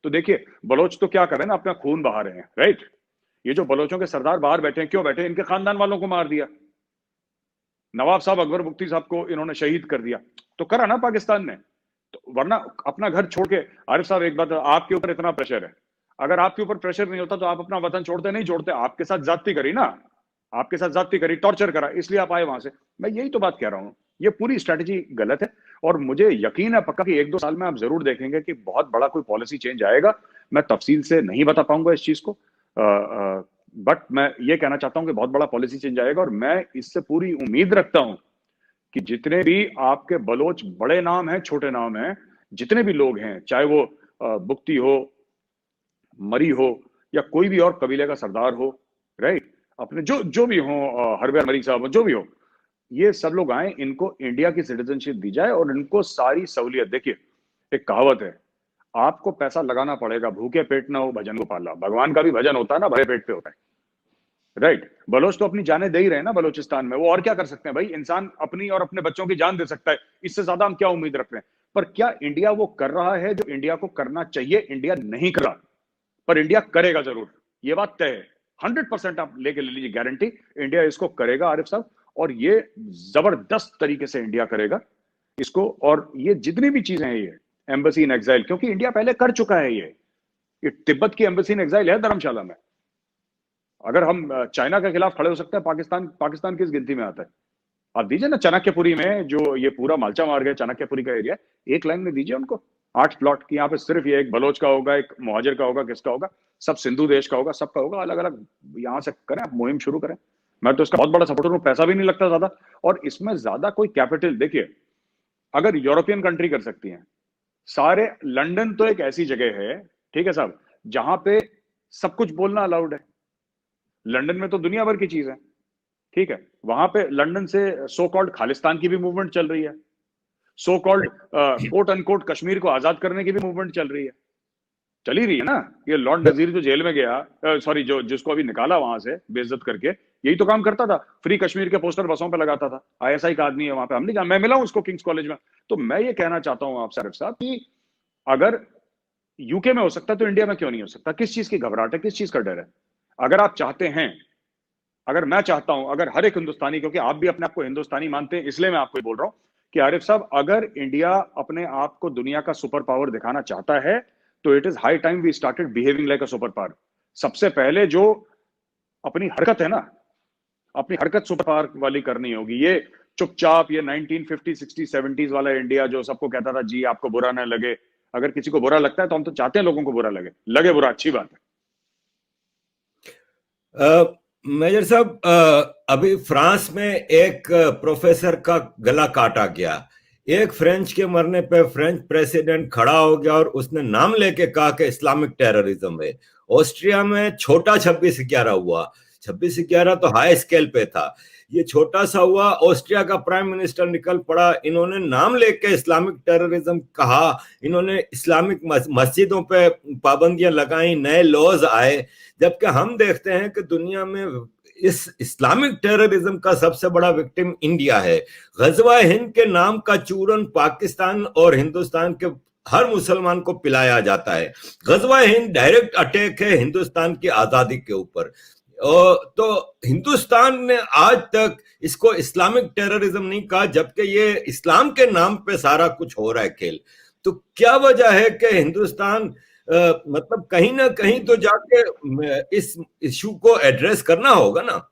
तो देखिए बलोच तो क्या कर रहे हैं ना, अपना खून बहा रहे हैं। राइट। ये जो बलोचों के सरदार बाहर बैठे हैं, क्यों बैठे हैं? इनके खानदान वालों को मार दिया। नवाब साहब अकबर मुफ्ती साहब को इन्होंने शहीद कर दिया, तो करा ना पाकिस्तान ने। तो वरना अपना घर छोड़ के, आरिफ साहब एक बात, आपके ऊपर इतना प्रेशर है, अगर आपके ऊपर प्रेशर नहीं होता तो आप अपना वतन छोड़ते नहीं छोड़ते? आपके साथ जाति करी ना, आपके साथ जाति करी, टॉर्चर करा, इसलिए आप आए वहां से। मैं यही तो बात कह रहा हूं, ये पूरी स्ट्रेटजी गलत है। और मुझे यकीन है पक्का कि 1-2 साल में आप जरूर देखेंगे कि बहुत बड़ा कोई पॉलिसी चेंज आएगा। मैं तफसील से नहीं बता पाऊंगा इस चीज को, बट मैं ये कहना चाहता हूं कि बहुत बड़ा पॉलिसी चेंज आएगा, और मैं इससे पूरी उम्मीद रखता हूं कि जितने भी आपके बलोच, बड़े नाम हैं, छोटे नाम हैं, जितने भी लोग हैं, चाहे वो बुक्ती हो, मरी हो, या कोई भी और कबीले का सरदार हो, राइट, अपने जो जो भी हो, हरवेर मरी साहब, जो भी हो, ये सब लोग आए, इनको इंडिया की सिटीजनशिप दी जाए, और इनको सारी सहूलियत। देखिए, एक कहावत है, आपको पैसा लगाना पड़ेगा, भूखे पेट ना हो भजन को पाला। भगवान का भी भजन होता है ना, भरे पेट पे होता है। राइट। बलोच तो अपनी जानें दे ही रहे हैं ना बलोचिस्तान में, वो और क्या कर सकते हैं भाई? इंसान अपनी और अपने बच्चों की जान दे सकता है, इससे ज्यादा हम क्या उम्मीद रख रहे हैं? पर क्या इंडिया वो कर रहा है जो इंडिया को करना चाहिए? इंडिया नहीं कर रहा, पर इंडिया करेगा जरूर, ये बात तय है। 100% आप लेके ले लीजिए गारंटी, इंडिया इसको करेगा आरिफ साहब। और ये जबरदस्त तरीके से इंडिया करेगा इसको। और ये जितनी भी चीजें हैं, ये एम्बेसी इन एग्जाइल, क्योंकि इंडिया पहले कर चुका है ये तिब्बत की एम्बेसी इन एग्जाइल है धर्मशाला में। अगर हम चाइना के खिलाफ खड़े हो सकते हैं, पाकिस्तान किस गिनती में आता है? आप दीजिए ना चाणक्यपुरी में, जो ये पूरा मालचा मार्ग है चाणक्यपुरी का एरिया, एक लाइन में दीजिए उनको 8 प्लॉट की। यहाँ पे सिर्फ ये एक बलोच का होगा, एक मुहाजिर का होगा, किसका होगा, सब सिंधु देश का होगा, सबका होगा, अलग अलग। यहाँ से करें, आप मुहिम शुरू करें। मैं तो इसका बहुत बड़ा सपोर्टर हूँ, पैसा भी नहीं लगता ज्यादा, और इसमें ज्यादा कोई कैपिटल, देखिए अगर यूरोपियन कंट्री कर सकती है सारे, लंदन तो एक ऐसी जगह है, ठीक है साहब, जहां पे सब कुछ बोलना अलाउड है। लंदन में तो दुनिया भर की चीज है, ठीक है, वहां पे लंदन से सो कॉल्ड खालिस्तान की भी मूवमेंट चल रही है, so called quote unquote Kashmir को आजाद करने की भी मूवमेंट चल रही है, चली रही है ना। ये लॉर्ड नजीर जो जेल में गया, सॉरी जो जिसको अभी निकाला वहां से बेइज्जत करके, यही तो काम करता था, फ्री कश्मीर के पोस्टर बसों पे लगाता था। आईएसआई का आदमी है वहां पे, हम नहीं जान, मैं मिला हूं उसको किंग्स कॉलेज में। तो मैं ये कहना चाहता हूं आपसे आरिफ साहब कि अगर यूके में हो सकता है तो इंडिया में क्यों नहीं हो सकता? किस चीज की घबराहट है, किस चीज का डर है? अगर आप चाहते हैं, अगर मैं चाहता हूं, अगर हर एक हिंदुस्तानी, क्योंकि आप भी अपने आप को हिंदुस्तानी मानते हैं, इसलिए मैं आपको बोल रहा हूं कि आरिफ साहब, अगर इंडिया अपने आप को दुनिया का सुपर पावर दिखाना चाहता है तो it is high time we started behaving like a superpower. सबसे पहले जो अपनी हरकत है ना, अपनी हरकत सुपर पावर वाली करनी होगी। ये चुपचाप ये 1950 60 70s वाला इंडिया जो सबको कहता था जी आपको बुरा ना लगे, अगर किसी को बुरा लगता है तो हम तो चाहते हैं लोगों को बुरा लगे, लगे बुरा अच्छी बात है। मेजर साहब, अभी फ्रांस में एक प्रोफेसर का गला काटा गया। एक फ्रेंच के मरने पे फ्रेंच प्रेसिडेंट खड़ा हो गया और उसने नाम लेके कहा कि इस्लामिक टेररिज्म है। ऑस्ट्रिया में छोटा 26/11 हुआ। 26/11 तो हाई स्केल पे था, ये छोटा सा हुआ। ऑस्ट्रिया का प्राइम मिनिस्टर निकल पड़ा, इन्होंने नाम लेके इस्लामिक टेररिज्म कहा, इन्होंने इस्लामिक मस्जिदों पे पाबंदियां लगाई, नए लॉज आए। जबकि हम देखते हैं कि दुनिया में इस इस्लामिक टेररिज्म का सबसे बड़ा विक्टिम इंडिया है। गजवा हिंद के नाम का चूरन पाकिस्तान और हिंदुस्तान के हर मुसलमान को पिलाया जाता है। गजवा हिंद डायरेक्ट अटैक है हिंदुस्तान की आजादी के ऊपर। तो हिंदुस्तान ने आज तक इसको इस्लामिक टेररिज्म नहीं कहा, जबकि ये इस्लाम के नाम पे सारा कुछ हो रहा है खेल। तो क्या वजह है कि हिंदुस्तान मतलब कहीं ना कहीं तो जाके इस इशू को एड्रेस करना होगा ना?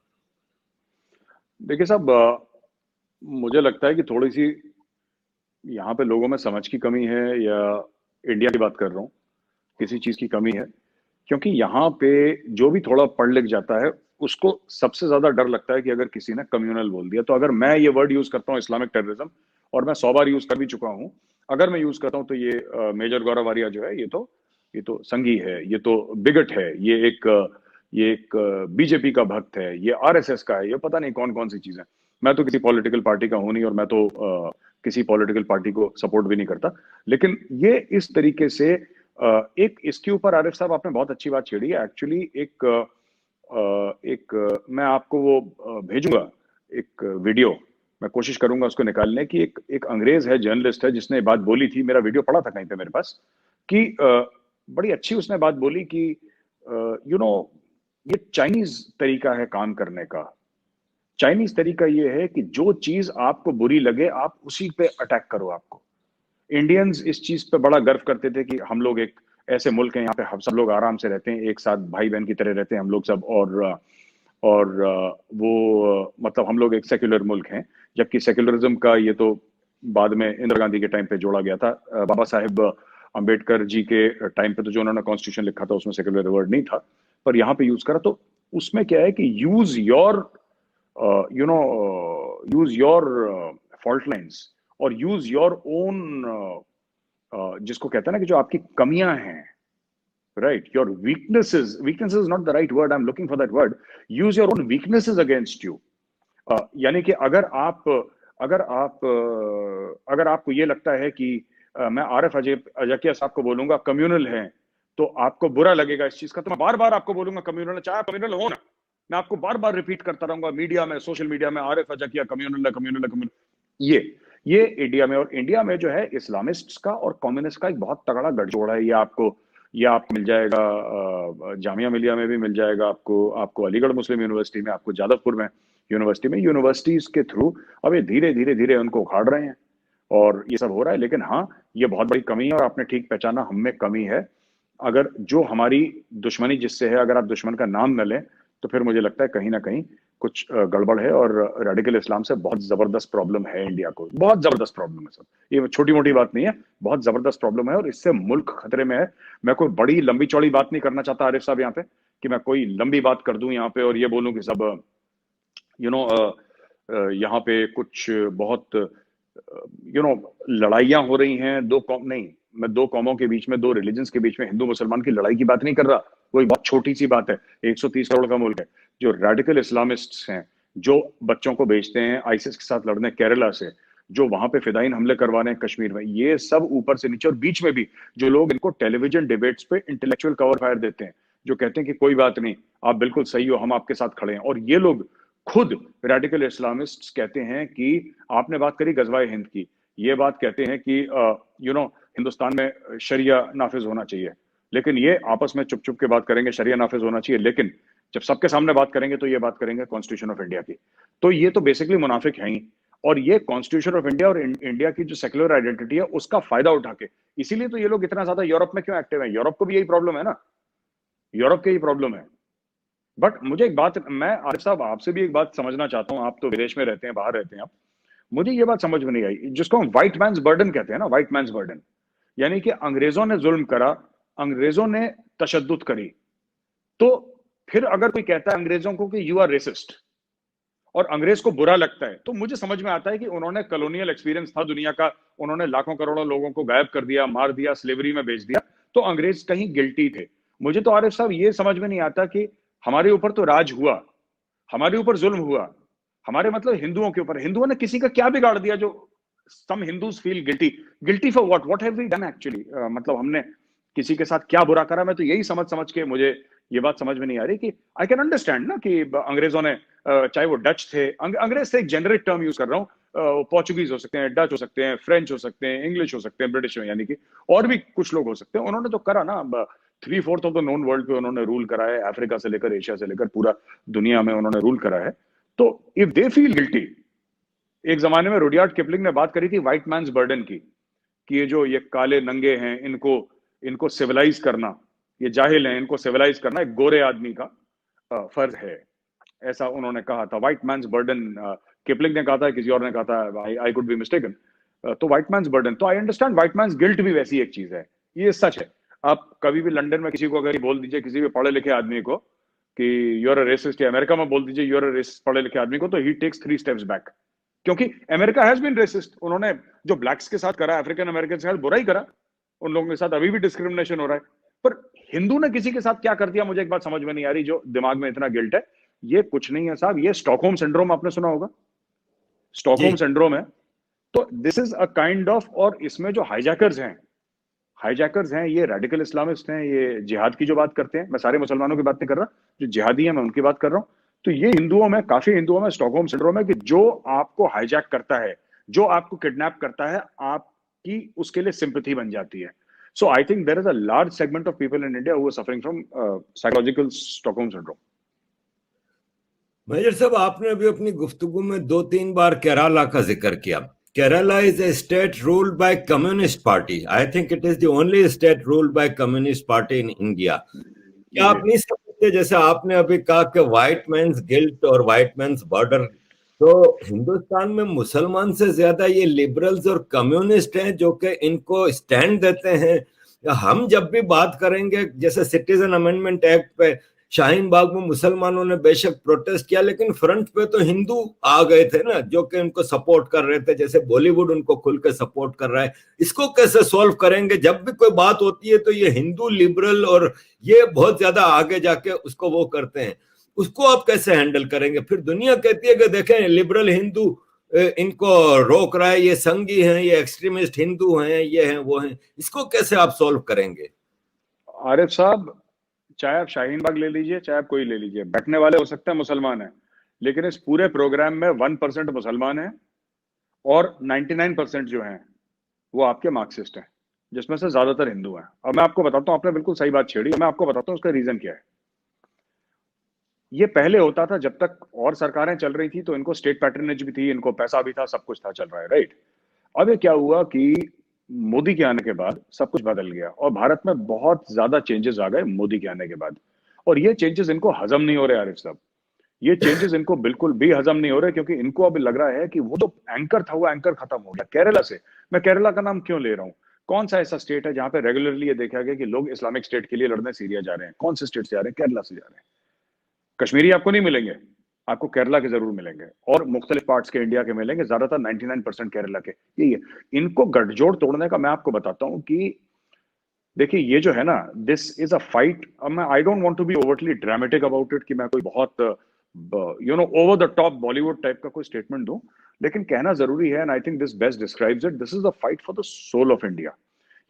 देखिए साहब, मुझे लगता है कि थोड़ी सी यहाँ पे लोगों में समझ की कमी है, या इंडिया की बात कर रहा हूँ, किसी चीज की कमी है। क्योंकि यहाँ पे जो भी थोड़ा पढ़ लिख जाता है उसको सबसे ज्यादा डर लगता है कि अगर किसी ने कम्युनल बोल दिया, तो अगर मैं ये वर्ड यूज करता हूँ इस्लामिक टेररिज्म, और मैं 100 बार यूज कर भी चुका हूँ, अगर मैं यूज करता हूँ तो ये मेजर गौरव आर्या जो है, ये तो संघी है, ये तो बिगट है, ये एक बीजेपी का भक्त है, ये आरएसएस का है, ये पता नहीं कौन कौन सी चीजें। मैं तो किसी पॉलिटिकल पार्टी का हूं नहीं, और मैं तो किसी पॉलिटिकल पार्टी को सपोर्ट भी नहीं करता। लेकिन ये इस तरीके से एक इसके ऊपर आरिफ साहब आपने बहुत अच्छी बात छेड़ी है। एक्चुअली मैं आपको वो भेजूंगा एक वीडियो, मैं कोशिश करूंगा उसको निकालने की। एक अंग्रेज है, जर्नलिस्ट है, जिसने बात बोली थी, मेरा वीडियो पड़ा था कहीं पे मेरे पास, कि बड़ी अच्छी उसने बात बोली कि ये चाइनीज तरीका है काम करने का। चाइनीज तरीका ये है कि जो चीज आपको बुरी लगे आप उसी पे अटैक करो। आपको इंडियंस इस चीज पे बड़ा गर्व करते थे कि हम लोग एक ऐसे मुल्क हैं, यहाँ पे हम सब लोग आराम से रहते हैं, एक साथ भाई बहन की तरह रहते हैं हम लोग सब, और वो मतलब हम लोग एक सेक्युलर मुल्क हैं। जबकि सेक्युलरिज्म का ये तो बाद में इंदिरा गांधी के टाइम पे जोड़ा गया था। बाबा साहेब अंबेडकर जी के टाइम पे तो जो उन्होंने कॉन्स्टिट्यूशन लिखा था उसमें सेक्युलर वर्ड नहीं था, पर यहाँ पे यूज करा। तो उसमें क्या है कि यूज योर फॉल्ट लाइन्स, और यूज योर ओन, जिसको कहते हैं ना कि जो आपकी कमियां हैं, right, your weaknesses is not the right word, I am looking for that word, use your own weaknesses against you. यानी कि अगर आपको ये लगता है कि मैं आरिफ अजकिया साहब को बोलूंगा कम्युनल है, तो आपको बुरा लगेगा इस चीज का, तो मैं बार बार आपको बोलूंगा कम्युनल, चाहे कम्युनल हो ना, मैं आपको बार बार रिपीट करता रहूंगा मीडिया में, सोशल मीडिया में, आरिफ अजकिया कम्युनल है, कम्युनल है, कम्युनल। ये इंडिया में, और इंडिया में जो है इस्लामिस्ट का और कम्युनिस्ट का एक बहुत तगड़ा गठजोड़ है। ये आपको मिल जाएगा, जामिया मिलिया में भी मिल जाएगा, आपको अलीगढ़ मुस्लिम यूनिवर्सिटी में, आपको जादवपुर में यूनिवर्सिटी में, यूनिवर्सिटीज के थ्रू अब ये धीरे धीरे धीरे उनको उखाड़ रहे हैं और ये सब हो रहा है। लेकिन हाँ, ये बहुत बड़ी कमी है और आपने ठीक पहचाना, हम में कमी है। अगर जो हमारी दुश्मनी जिससे है, अगर आप दुश्मन का नाम न लें, तो फिर मुझे लगता है कहीं ना कहीं कुछ गड़बड़ है। और रेडिकल इस्लाम से बहुत जबरदस्त प्रॉब्लम है इंडिया को, बहुत जबरदस्त प्रॉब्लम है सर, ये छोटी मोटी बात नहीं है, बहुत जबरदस्त प्रॉब्लम है और इससे मुल्क खतरे में है। मैं कोई बड़ी लंबी चौड़ी बात नहीं करना चाहता आरिफ साहब यहाँ पे, कि मैं कोई लंबी बात कर दूं यहाँ पे और ये बोलूं कि सब यहाँ पे कुछ बहुत लड़ाइयां हो रही हैं दो कौम नहीं, मैं दो कौमों के बीच में, दो रिलीजन्स के बीच में, हिंदू मुसलमान की लड़ाई की बात नहीं कर रहा। वो एक बहुत छोटी सी बात है, 130 करोड़ का मुल्क है। जो रेडिकल इस्लामिस्ट्स हैं, जो बच्चों को भेजते हैं आईसिस के साथ लड़ने केरला से, जो वहां पे फिदाइन हमले करवा रहे हैं कश्मीर में, ये सब ऊपर से नीचे और बीच में भी जो लोग इनको टेलीविजन डिबेट्स पे इंटेलेक्चुअल कवर फायर देते हैं, जो कहते हैं कि कोई बात नहीं, आप बिल्कुल सही हो, हम आपके साथ खड़े हैं। और ये लोग खुद रेडिकल इस्लामिस्ट्स कहते हैं कि आपने बात करी गजवाए हिंद की, ये बात कहते हैं कि हिंदुस्तान में शरिया नाफिज होना चाहिए, लेकिन ये आपस में चुप चुप के बात करेंगे शरिया नाफिज होना चाहिए, लेकिन जब सबके सामने बात करेंगे तो ये बात करेंगे कॉन्स्टिट्यूशन ऑफ इंडिया की। तो ये तो बेसिकली मुनाफिक है ही। और ये कॉन्स्टिट्यूशन ऑफ इंडिया और इंडिया की जो सेक्युलर आइडेंटिटी है उसका फायदा उठा के, इसीलिए तो ये लोग इतना ज्यादा यूरोप में क्यों एक्टिव है। यूरोप को भी यही प्रॉब्लम है ना, यूरोप की यही प्रॉब्लम है। बट मुझे एक बात, मैं आरिफ साहब आपसे भी एक बात समझना चाहता हूं, आप तो विदेश में रहते हैं, बाहर रहते हैं आप, मुझे ये बात समझ में नहीं आई, जिसको हम व्हाइट मैन्स बर्डन कहते हैं ना, व्हाइट मैन्स बर्डन, यानी कि अंग्रेजों ने जुल्म करा, अंग्रेजों ने तशद्दुद करी, तो फिर अगर कोई कहता है अंग्रेजों को कि यू आर रेसिस्ट और अंग्रेज को बुरा लगता है, तो मुझे समझ में आता है कि उन्होंने कॉलोनियल एक्सपीरियंस था दुनिया का, उन्होंने लाखों करोड़ों लोगों को गायब कर दिया, मार दिया, स्लेवरी में भेज दिया, तो अंग्रेज कहीं गिल्टी थे। मुझे तो आरिफ साहब ये समझ में नहीं आता कि हमारे ऊपर तो राज हुआ, हमारे ऊपर जुल्म हुआ, हमारे मतलब हिंदुओं के ऊपर, हिंदुओं ने किसी का क्या बिगाड़ दिया जो some Hindus feel guilty, guilty for what have we done actually, मतलब हमने किसी के साथ क्या बुरा करा। मैं तो यही समझ समझ के मुझे ये बात समझ में नहीं आ रही कि आई कैन अंडरस्टैंड ना कि अंग्रेजों ने, चाहे वो डच थे, अंग्रेज से एक जेनरिक टर्म यूज कर रहा हूँ, पोर्चुगीज हो सकते हैं, डच हो सकते हैं, फ्रेंच हो सकते हैं, इंग्लिश हो सकते हैं, ब्रिटिश हो, यानी कि और भी कुछ लोग हो सकते हैं, उन्होंने तो करा ना, 3/4 ऑफ द नोन वर्ल्ड पे उन्होंने रूल करा है, अफ्रीका से लेकर एशिया से लेकर पूरा दुनिया में उन्होंने रूल करा है। तो इफ दे फील गिल्टी, एक जमाने में रुडयार्ड किपलिंग ने बात करी थी व्हाइट मैन्स बर्डन की, कि ये काले नंगे हैं, इनको सिविलाइज करना, ये जाहिल हैं, इनको सिविलाइज करना एक गोरे आदमी का फर्ज है, ऐसा उन्होंने कहा था। व्हाइट मैन्स बर्डन किपलिंग ने कहा था, किसी और ने कहा था, आई कुड बी मिस्टेकन। तो व्हाइट मैन्स बर्डन, तो I understand white man's guilt भी वैसी एक चीज है, ये सच है। आप कभी भी लंदन में किसी को अगर बोल दीजिए, किसी भी पढ़े लिखे आदमी को कि यूर अ रेसिस्ट, या अमेरिका में बोल दीजिए यूर अ रेसिस्ट पढ़े लिखे आदमी को, तो ही टेक्स 3 स्टेप्स बैक, क्योंकि अमेरिका हैज बीन रेसिस्ट। उन्होंने जो ब्लैक्स के साथ करा, अफ्रीकन अमेरिकन के साथ बुरा ही करा, उन लोगों के साथ अभी भी डिस्क्रिमिनेशन हो रहा है। पर हिंदू ने किसी के साथ क्या कर दिया, मुझे एक बात समझ में नहीं आ रही, जो दिमाग में इतना गिल्ट है। ये कुछ नहीं है साहब, ये स्टॉकहोम सिंड्रोम आपने सुना होगा, स्टॉकहोम सिंड्रोम है। तो this is a kind of, और इसमें जो हाईजैकर्स हैं, ये रेडिकल इस्लामिस्ट हैं, ये जिहाद की जो बात करते हैं, मैं सारे मुसलमानों की बात नहीं कर रहा, जो जिहादी हैं मैं उनकी बात कर रहा हूं। तो ये काफी हिंदुओं में स्टॉकहोम सिंड्रोम है, कि जो आपको हाईजैक करता है, जो आपको किडनैप करता है, आपकी उसके लिए सिंपैथी बन जाती है। So I think there is a large segment of people in India who are suffering from psychological Stockholm syndrome. Major साहब, आपने अभी अपनी गुफ्तगू में 2-3 बार केरला का जिक्र किया। Kerala is a state ruled by Communist Party. I think it is the only state ruled by Communist Party in India. क्या आप नहीं समझते, जैसे आपने अभी कहा कि व्हाइट मैन्स गिल्ट और व्हाइट मैन्स बॉर्डर, तो हिंदुस्तान में मुसलमान से ज्यादा ये लिबरल्स और कम्युनिस्ट हैं जो कि इनको स्टैंड देते हैं। हम जब भी बात करेंगे, जैसे सिटीजन अमेंडमेंट एक्ट पे शाहीन बाग में मुसलमानों ने बेशक प्रोटेस्ट किया, लेकिन फ्रंट पे तो हिंदू आ गए थे ना, जो कि उनको सपोर्ट कर रहे थे, जैसे बॉलीवुड उनको खुल के सपोर्ट कर रहा है। इसको कैसे सॉल्व करेंगे? जब भी कोई बात होती है तो ये हिंदू लिबरल और ये बहुत ज्यादा आगे जाके उसको वो करते हैं, उसको आप कैसे हैंडल करेंगे? फिर दुनिया कहती है कि देखें लिबरल हिंदू इनको रोक रहा है, ये संघी हैं, ये एक्सट्रीमिस्ट हिंदू हैं, ये हैं वो हैं, इसको कैसे आप सॉल्व करेंगे? आरिफ साहब, चाहे आप शाहीन बाग ले लीजिए, चाहे आप कोई ले लीजिए, बैठने वाले हो सकते हैं मुसलमान हैं, लेकिन इस पूरे प्रोग्राम में 1% मुसलमान हैं और 99% जो हैं वो आपके मार्क्सिस्ट हैं, जिसमें से ज्यादातर हिंदू हैं। अब मैं आपको बताता हूं, आपने बिल्कुल सही बात छेड़ी, मैं आपको बताता हूं उसका रीजन क्या है। ये पहले होता था जब तक और सरकारें चल रही थी, तो इनको स्टेट पैटर्नेज भी थी, इनको पैसा भी था, सब कुछ था, चल रहा है, राइट। अब ये क्या हुआ कि मोदी के आने के बाद सब कुछ बदल गया और भारत में बहुत ज्यादा चेंजेस आ गए मोदी के आने के बाद। और ये चेंजेस इनको हजम नहीं हो रहे आरिफ साहब, ये चेंजेस इनको बिल्कुल भी हजम नहीं हो रहे, क्योंकि इनको अब लग रहा है कि वो जो एंकर था वो एंकर खत्म हो गया। केरला से, मैं केरला का नाम क्यों ले रहा हूँ, कौन सा ऐसा स्टेट है जहां पे रेगुलरली ये देखा गया कि लोग इस्लामिक स्टेट के लिए लड़ने सीरिया जा रहे हैं? कौन से स्टेट से जा रहे हैं? केरला से जा रहे हैं। कश्मीरी आपको नहीं मिलेंगे, आपको केरला के जरूर मिलेंगे, और मुख्तलिफ पार्ट्स के इंडिया के मिलेंगे, ज्यादातर 99% केरला के। यही है इनको गठजोड़ तोड़ने का। मैं आपको बताता हूं कि देखिए ये जो है ना, दिस इज अ फाइट। मैं I don't want to be overly dramatic about it कि मैं कोई बहुत over the top Bollywood type का कोई स्टेटमेंट दूं, लेकिन कहना जरूरी है, and I think this best describes it. This is a fight for the soul of India.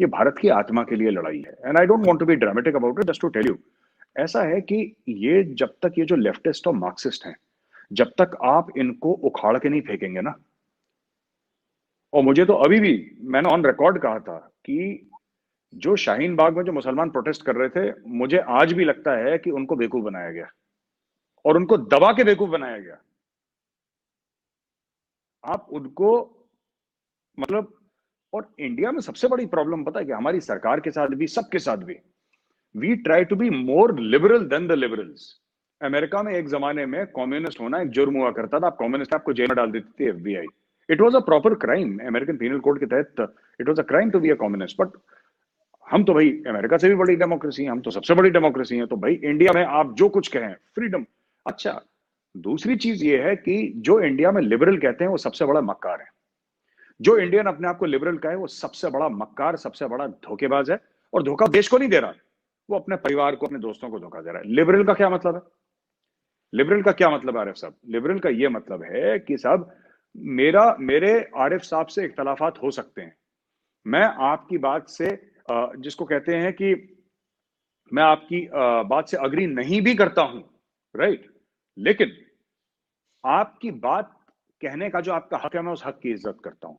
ये भारत की आत्मा के लिए लड़ाई है, and I don't want to be dramatic about it, just to tell you. ऐसा है कि ये जब तक ये जो लेफ्टिस्ट और मार्क्सिस्ट हैं, जब तक आप इनको उखाड़ के नहीं फेंकेंगे ना, और मुझे तो अभी भी, मैंने ऑन रिकॉर्ड कहा था कि जो शाहीन बाग में जो मुसलमान प्रोटेस्ट कर रहे थे, मुझे आज भी लगता है कि उनको बेवकूफ बनाया गया और उनको दबा के बेवकूफ बनाया गया। आप उनको मतलब, और इंडिया में सबसे बड़ी प्रॉब्लम पता है कि हमारी सरकार के साथ भी, सबके साथ भी, we try to be more liberal than the liberals. America में एक जमाने में कम्युनिस्ट होना एक जुर्म हुआ करता था। आप कम्युनिस्ट, आपको जेल में डाल देती थी FBI. It was a proper crime, American penal code के तहत it was a crime to be a communist. But हम तो भाई अमेरिका से भी बड़ी डेमोक्रेसी है, हम तो सबसे बड़ी डेमोक्रेसी है, तो भाई इंडिया में आप जो कुछ कहें, फ्रीडम। अच्छा, दूसरी चीज ये है कि जो इंडिया में लिबरल कहते हैं वो सबसे बड़ा मक्कार है। जो इंडियन अपने आप को लिबरल कहे वो सबसे बड़ा मक्कार, सबसे बड़ा धोखेबाज है। और धोखा देश को नहीं दे रहा, वो अपने परिवार को, अपने दोस्तों को धोखा दे रहा है। लिबरल का क्या मतलब है? लिबरल का क्या मतलब है आरिफ साहब? लिबरल का ये मतलब है कि साहब, मेरे आरिफ साहब से इख्तलाफात हो सकते हैं, मैं आपकी बात से जिसको कहते हैं कि मैं आपकी बात से अग्री नहीं भी करता हूं, राइट, लेकिन आपकी बात कहने का जो आपका हक है, मैं उस हक की इज्जत करता हूं।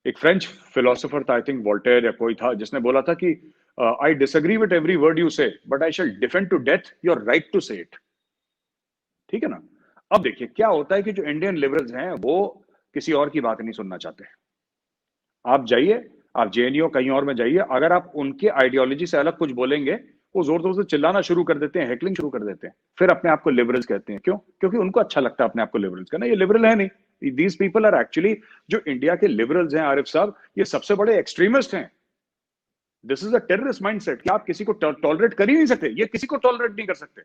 एक फ्रेंच फिलोसोफर था, आई थिंक वोल्टेयर या कोई था, जिसने बोला था कि I disagree with every word you say, but I shall defend to death your right to say it. ठीक है ना? अब देखिए क्या होता है कि जो इंडियन लिबरल्स हैं वो किसी और की बात नहीं सुनना चाहते। आप जाइए, आप जेएनयू कहीं और में जाइए, अगर आप उनके आइडियोलॉजी से अलग कुछ बोलेंगे, वो जोर जोर से चिल्लाना शुरू कर देते हैं, हेकलिंग शुरू कर देते हैं, फिर अपने आप को लिबरल्स कहते हैं। क्यों? क्योंकि उनको अच्छा लगता है अपने आप को लिबरल्स कहना। ये लिबरल है नहीं, दीज पीपल आर एक्चुअली, जो इंडिया के लिबरल्स हैं आरिफ साहब, ये सबसे बड़े एक्सट्रीमिस्ट हैं। This is a terrorist mindset कि आप किसी को टॉलरेट कर ही नहीं सकते, ये किसी को टॉलरेट नहीं कर सकते।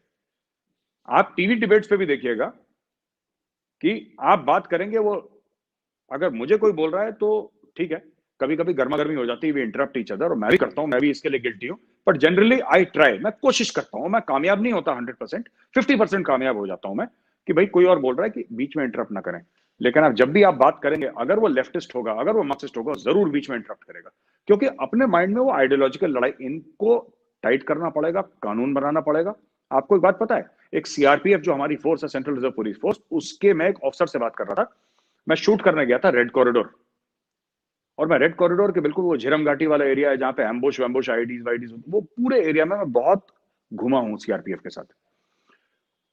आप टीवी डिबेट्स पे भी देखिएगा कि आप बात करेंगे, वो अगर मुझे कोई बोल रहा है तो ठीक है, कभी कभी गर्मा गर्मी हो जाती है, वी इंटरप्ट ईच अदर, और मैं भी करता हूं, मैं भी इसके लिए गिल्टी हूं। बट जनरली आई ट्राई, मैं कोशिश करता हूं, मैं कामयाब नहीं होता 100%, 50% कामयाब हो जाता हूं मैं, कि भाई कोई और बोल रहा है कि बीच में इंटरप्ट ना करें। लेकिन आप जब भी आप बात करेंगे, अगर वो लेफ्टिस्ट होगा, अगर वो मार्क्सिस्ट होगा, जरूर बीच में इंटरप्ट करेगा, क्योंकि अपने माइंड में वो आइडियोलॉजिकल लड़ाई, इनको टाइट करना पड़ेगा, कानून बनाना पड़ेगा। आपको एक बात पता है, एक सीआरपीएफ जो हमारी फोर्स है, सेंट्रल रिजर्व पुलिस फोर्स, उसके मैं एक ऑफिसर से बात कर रहा था। मैं शूट करने गया था रेड कॉरिडोर, और मैं रेड कॉरिडोर के बिल्कुल वो झिरम घाटी वाला एरिया है जहां पे एम्बुश वैम्बुश आईडीज वाईडीज, वो पूरे एरिया में मैं बहुत घुमा हूं सीआरपीएफ के साथ।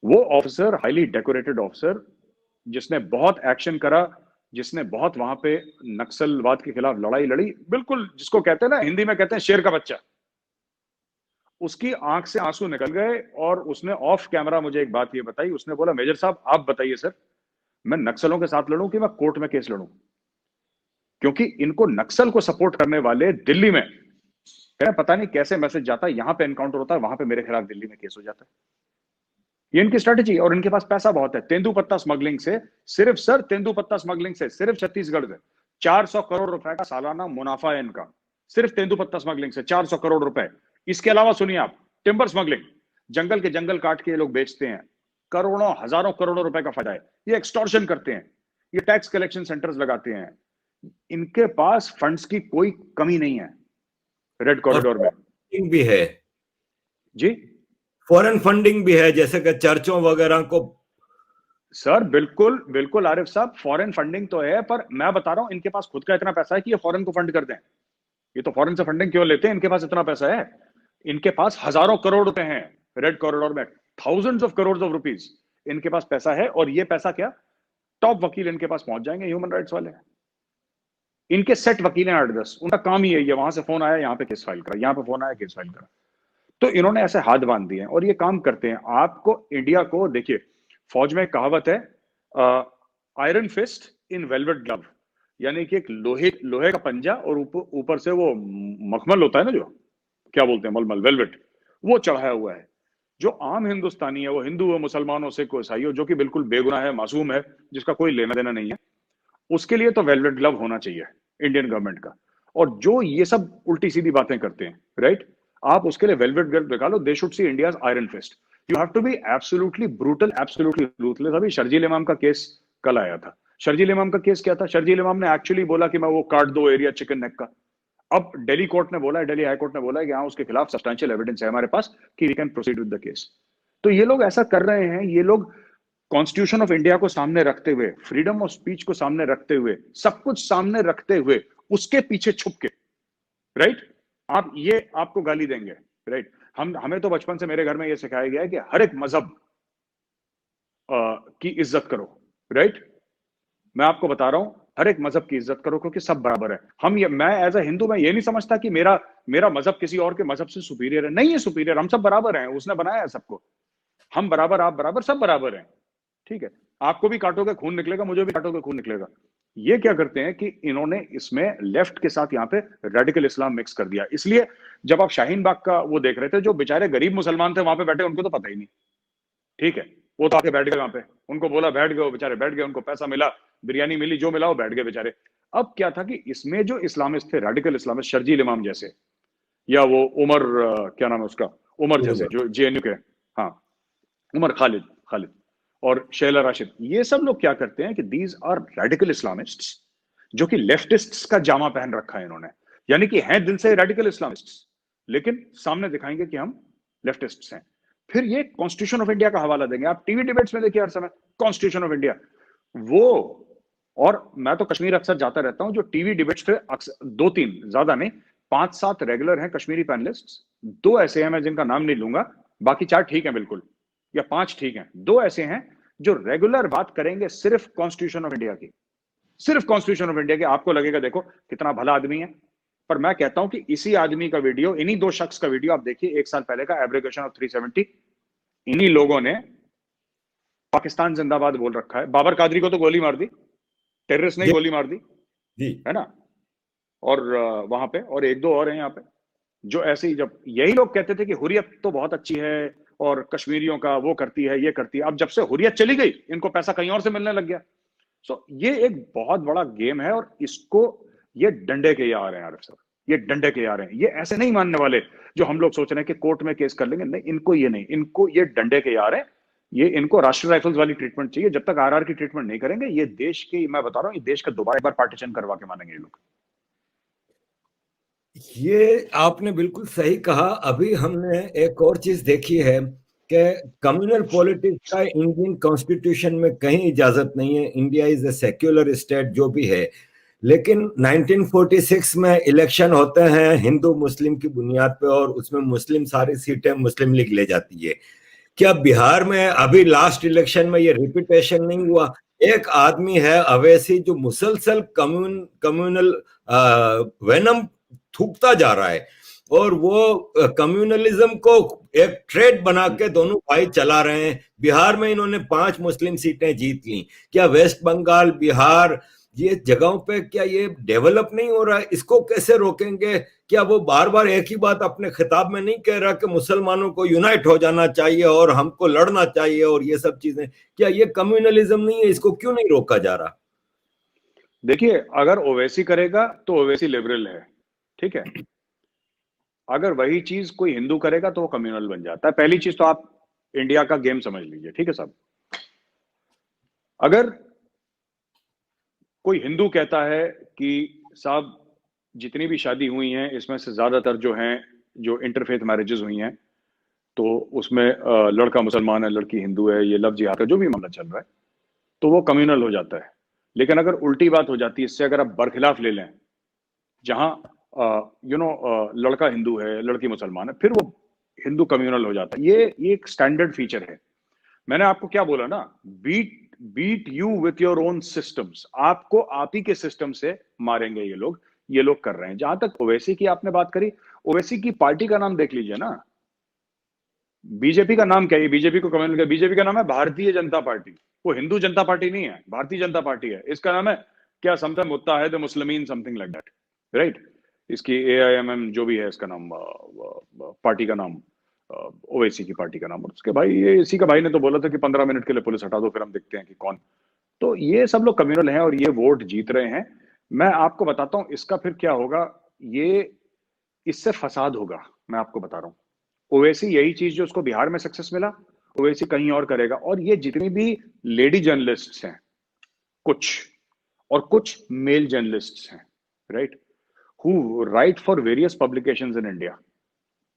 वो ऑफिसर, हाईली डेकोरेटेड ऑफिसर, जिसने बहुत एक्शन करा, जिसने बहुत वहां पे नक्सलवाद के खिलाफ लड़ाई लड़ी, बिल्कुल जिसको कहते हैं ना, हिंदी में कहते हैं शेर का बच्चा, उसकी आंख से आंसू निकल गए। और उसने ऑफ कैमरा मुझे एक बात ये बताई, उसने बोला, मेजर साहब आप बताइए सर, मैं नक्सलों के साथ लड़ूं कि मैं कोर्ट में केस लड़ूं? क्योंकि इनको नक्सल को सपोर्ट करने वाले दिल्ली में, पता नहीं कैसे मैसेज जाता है, यहां पे एनकाउंटर होता है, वहां पे मेरे खिलाफ दिल्ली में केस हो जाता है। ये इनकी स्ट्रेटेजी, और इनके पास पैसा बहुत है। तेंदुपत्ता स्मगलिंग से सिर्फ, सर तेंदुपत्ता स्मगलिंग से सिर्फ छत्तीसगढ़ में 400 करोड़ रुपए का सालाना मुनाफा है इनका, सिर्फ तेंदुपत्ता स्मगलिंग से 400 करोड़ रुपए। इसके अलावा सुनिए आप, टिम्बर स्मगलिंग, जंगल के जंगल काट के ये लोग बेचते हैं, करोड़ों हजारों करोड़ों रुपए का फायदा है। ये एक्सटॉर्शन करते हैं, ये टैक्स कलेक्शन सेंटर्स लगाते हैं, इनके पास फंड्स की कोई कमी नहीं है रेड और कॉरिडोर में। फंडिंग भी है जी फॉरेन फंडिंग भी है, जैसे कि चर्चों वगैरह को। सर, बिल्कुल बिल्कुल आरिफ साहब, फॉरेन फंडिंग तो है, पर मैं बता रहा हूं, इनके पास खुद का इतना पैसा है कि ये फॉरेन को फंड कर दें। ये तो फॉरेन से फंडिंग क्यों लेते हैं? इनके पास इतना पैसा है, इनके पास हजारों करोड़ रुपए हैं रेड कॉरिडोर में, thousands of crore of rupees. इनके पास पैसा है, और ये पैसा क्या, टॉप वकील इनके पास पहुंच जाएंगे, ह्यूमन राइट्स वाले। इनके सेट वकील हैं 8-10, उनका काम ही है, वहां से फोन आया यहाँ पे केस फाइल करा, यहाँ पे फोन आया केस फाइल करा। तो इन्होंने ऐसे हाथ बांध दिए हैं और ये काम करते हैं। आपको इंडिया को देखिए, फौज में कहावत है, आयरन फिस्ट इन वेलवेट ग्लव, यानी कि एक लोहे का पंजा और ऊपर से वो मखमल होता है ना, जो क्या बोलते हैं, मलमल, वेलवेट, वो चढ़ाया हुआ है। जो आम हिंदुस्तानी है, वो हिंदू हो, मुसलमान हो, सिख हो, ईसाई हो, जो कि बिल्कुल बेगुनाह है, मासूम है, जिसका कोई लेना देना नहीं है, उसके लिए तो वेलवेट ग्लव होना चाहिए इंडियन गवर्नमेंट का। और जो ये सब उल्टी सीधी बातें करते हैं, राइट, आप उसके लिए वेलवेट ग्लव निकालो। They should see India's iron fist. You have to be absolutely brutal, absolutely ruthless. अभी शर्जील इमाम का केस कल आया था। शर्जील इमाम का केस क्या था? शर्जील इमाम ने एक्चुअली बोला कि मैं वो काट दो एरिया चिकन नेक का। अब दिल्ली कोर्ट ने बोला है, दिल्ली हाई कोर्ट ने बोला है कि हाँ, उसके खिलाफ सब्सटेंशियल एविडेंस है हमारे पास कि we can proceed with the case. तो ये लोग ऐसा कर रहे हैं, ये लोग कॉन्स्टिट्यूशन ऑफ इंडिया को सामने रखते हुए, फ्रीडम ऑफ स्पीच को सामने रखते हुए, सब कुछ सामने रखते हुए, उसके पीछे छुप के, राइट, आप ये आपको गाली देंगे, राइट। हमें तो बचपन से मेरे घर में ये सिखाया गया है कि हर एक मजहब की इज्जत करो, राइट। मैं आपको बता रहा हूं, हर एक मजहब की इज्जत करो, क्योंकि सब बराबर है। मैं एज ए हिंदू, मैं ये नहीं समझता कि मेरा मजहब किसी और के मजहब से सुपीरियर है, नहीं है सुपीरियर, हम सब बराबर हैं, उसने बनाया है सबको, हम बराबर, आप बराबर, सब बराबर हैं, ठीक है। आपको भी काटोगे खून निकलेगा, मुझे भी काटोगे खून निकलेगा। ये क्या करते हैं कि इन्होंने इसमें लेफ्ट के साथ यहाँ पे रेडिकल इस्लाम मिक्स कर दिया। इसलिए जब आप शाहीन बाग का वो देख रहे थे, जो बेचारे गरीब मुसलमान थे वहां पे बैठे, उनको तो पता ही नहीं, ठीक है, वो तो आके बैठ गए वहां पे, उनको बोला बैठ गए, बेचारे बैठ गए, उनको पैसा मिला, बिरयानी मिली, जो मिला वो बैठ गए बेचारे। अब क्या था कि इसमें जो इस्लामिस्ट थे, रेडिकल इस्लामिस्ट, शर्जील इमाम जैसे, या वो उमर, क्या नाम है उसका, उमर जैसे, जो जेएनयू के, हाँ, उमर खालिद खालिद और शैला राशिद, ये सब लोग क्या करते हैं कि दीज आर रेडिकल इस्लामिस्ट्स, जो कि लेफ्टिस्ट्स का जामा पहन रखा है इन्होंने, यानी कि हैं दिल से रेडिकल इस्लामिस्ट्स, लेकिन सामने दिखाएंगे कि हम लेफ्टिस्ट्स हैं। फिर ये कॉन्स्टिट्यूशन ऑफ इंडिया का हवाला देंगे। आप टीवी डिबेट्स में देखिए हर समय कॉन्स्टिट्यूशन ऑफ इंडिया, वो, और मैं तो कश्मीर अक्सर जाता रहता हूं, जो टीवी डिबेट्स थे, 2-3, ज्यादा नहीं, 5-7 रेगुलर हैं कश्मीरी पैनलिस्ट, 2 ऐसे हैं, मैं जिनका नाम नहीं लूंगा, बाकी 4 ठीक हैं बिल्कुल, या 5 ठीक हैं, 2 ऐसे हैं जो रेगुलर बात करेंगे सिर्फ कॉन्स्टिट्यूशन ऑफ इंडिया की, सिर्फ कॉन्स्टिट्यूशन ऑफ इंडिया की। आपको लगेगा देखो कितना भला आदमी है, पर मैं कहता हूं कि इसी आदमी का वीडियो, इन्हीं 2 शख्स का वीडियो आप देखिए, 1 साल पहले का, एब्रिगेशन ऑफ 370, इन्हीं लोगों ने पाकिस्तान जिंदाबाद बोल रखा है। बाबर कादरी को तो गोली मार दी, टेररिस्ट ने गोली मार दी, है ना, और वहां पे और 1-2 और हैं यहाँ पे, जो ऐसे ही, जब यही लोग कहते थे कि हुर्रियत तो बहुत अच्छी है और कश्मीरियों का वो करती है, ये करती है, अब जब से हुर्रियत चली गई, इनको पैसा कहीं और से मिलने लग गया। सो ये एक बहुत बड़ा गेम है, और इसको ये डंडे के आ रहे हैं आरिफ साहब, ये डंडे के आ रहे हैं, ये ऐसे नहीं मानने वाले जो हम लोग सोच रहे हैं कि कोर्ट में केस कर लेंगे, नहीं, इनको ये नहीं, इनको ये डंडे के आ रहे हैं। ये इनको राष्ट्रीय राइफल्स वाली ट्रीटमेंट चाहिए। जब तक आरआर की ट्रीटमेंट नहीं करेंगे, ये देश की, मैं बता रहा हूँ, ये देश का दोबारा एक बार पार्टीशन करवा के मानेंगे ये लोग। ये आपने बिल्कुल सही कहा। अभी हमने एक और चीज देखी है कि कम्युनल पॉलिटिक्स का इंडियन कॉन्स्टिट्यूशन में कहीं इजाजत नहीं है। India is a secular state जो भी है, लेकिन 1946 में इलेक्शन होते हैं हिंदू मुस्लिम की बुनियाद पे, और उसमें मुस्लिम सारी सीटें मुस्लिम लीग ले जाती है। क्या बिहार में अभी लास्ट इलेक्शन में ये रिपीटेशन नहीं हुआ? एक आदमी है अवैसी जो मुसलसल कम्युनल वेनम थूकता जा रहा है, और वो कम्युनलिज्म को एक ट्रेड बना के दोनों भाई चला रहे हैं। बिहार में इन्होंने 5 मुस्लिम सीटें जीत ली। क्या वेस्ट बंगाल, बिहार, ये जगहों पे क्या ये डेवलप नहीं हो रहा है? इसको कैसे रोकेंगे? क्या वो बार बार एक ही बात अपने खिताब में नहीं कह रहा कि मुसलमानों को यूनाइट हो जाना चाहिए और हमको लड़ना चाहिए और ये सब चीजें? क्या ये कम्युनलिज्म नहीं है? इसको क्यों नहीं रोका जा रहा? देखिए, अगर ओवैसी करेगा तो ओवैसी लिबरल है, ठीक है। अगर वही चीज कोई हिंदू करेगा तो वो कम्युनल बन जाता है। पहली चीज तो आप इंडिया का गेम समझ लीजिए, ठीक है साहब। अगर कोई हिंदू कहता है कि साहब जितनी भी शादी हुई हैं इसमें से ज्यादातर जो हैं, जो इंटरफेथ मैरिजेस हुई हैं, तो उसमें लड़का मुसलमान है, लड़की हिंदू है, ये लव जिहाद का जो भी मामला चल रहा है, तो वो कम्युनल हो जाता है। लेकिन अगर उल्टी बात हो जाती है इससे, अगर आप बरखिलाफ ले लें, जहां लड़का हिंदू है, लड़की मुसलमान है, फिर वो हिंदू कम्युनल हो जाता है। ये एक स्टैंडर्ड फीचर है। मैंने आपको क्या बोला ना, beat you with your own systems. आपको आप ही के सिस्टम से मारेंगे ये लोग कर रहे हैं। जहां तक ओवैसी की आपने बात करी, ओवैसी की पार्टी का नाम देख लीजिए ना, बीजेपी का नाम क्या है? बीजेपी को कमेंट किया, बीजेपी का नाम है भारतीय जनता पार्टी। वो हिंदू जनता पार्टी नहीं है, भारतीय जनता पार्टी है। इसका नाम है क्या, something Muttahid Muslimeen, something like that, right. इसकी AIMM जो भी है इसका नाम, पार्टी का नाम, ओवैसी की पार्टी का नाम। और उसके भाई, ये इसी का भाई ने तो बोला था कि 15 मिनट के लिए पुलिस हटा दो, फिर हम देखते हैं कि कौन। तो ये सब लोग कम्युनल हैं और ये वोट जीत रहे हैं। मैं आपको बताता हूं इसका फिर क्या होगा। ये, इससे फसाद होगा, मैं आपको बता रहा हूं। ओवैसी यही चीज जो उसको बिहार में सक्सेस मिला, ओवैसी कहीं और करेगा। और ये जितनी भी लेडी जर्नलिस्ट्स हैं कुछ, और कुछ मेल जर्नलिस्ट्स हैं, right, who right for various publications in India,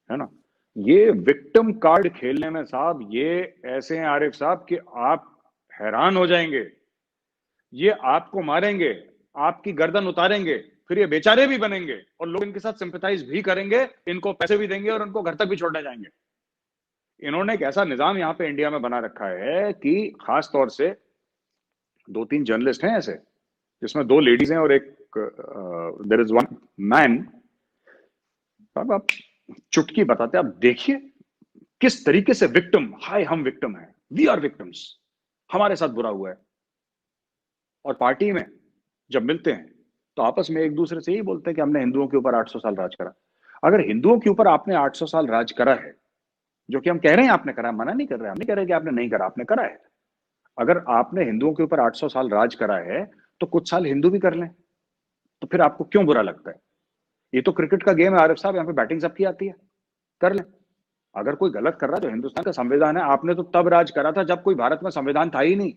है ना, ये विक्टिम कार्ड खेलने में साहब ये ऐसे हैं आरिफ साहब कि आप हैरान हो जाएंगे। ये आपको मारेंगे, आपकी गर्दन उतारेंगे, फिर ये बेचारे भी बनेंगे और लोग इनके साथ सिंपैथाइज भी करेंगे, इनको पैसे भी देंगे और उनको घर तक भी छोड़ने जाएंगे। इन्होंने एक ऐसा निजाम यहाँ पे इंडिया में बना रखा है कि खास तौर से 2-3 जर्नलिस्ट हैं ऐसे, जिसमें 2 लेडीज हैं और एक देयर इज वन मैन। अब आप चुटकी बताते, आप देखिए किस तरीके से विक्टिम, हाय हम विक्टिम हैं, वी आर विक्टिम्स, हमारे साथ बुरा हुआ है। और पार्टी में जब मिलते हैं तो आपस में एक दूसरे से यही बोलते हैं कि हमने हिंदुओं के ऊपर 800 साल राज करा। अगर हिंदुओं के ऊपर आपने 800 साल राज करा है, जो कि हम कह रहे हैं आपने करा, मना नहीं कर रहे, हम नहीं कह रहे कि आपने नहीं करा, आपने करा है। अगर आपने हिंदुओं के ऊपर 800 साल राज करा है तो कुछ साल हिंदू भी कर लें, तो फिर आपको क्यों बुरा लगता है? ये तो क्रिकेट का गेम है आरिफ साहब, यहाँ पे बैटिंग सबकी आती है, कर लें। अगर कोई गलत कर रहा है तो हिंदुस्तान का संविधान है, आपने तो तब राज करा था जब कोई भारत में संविधान था ही नहीं।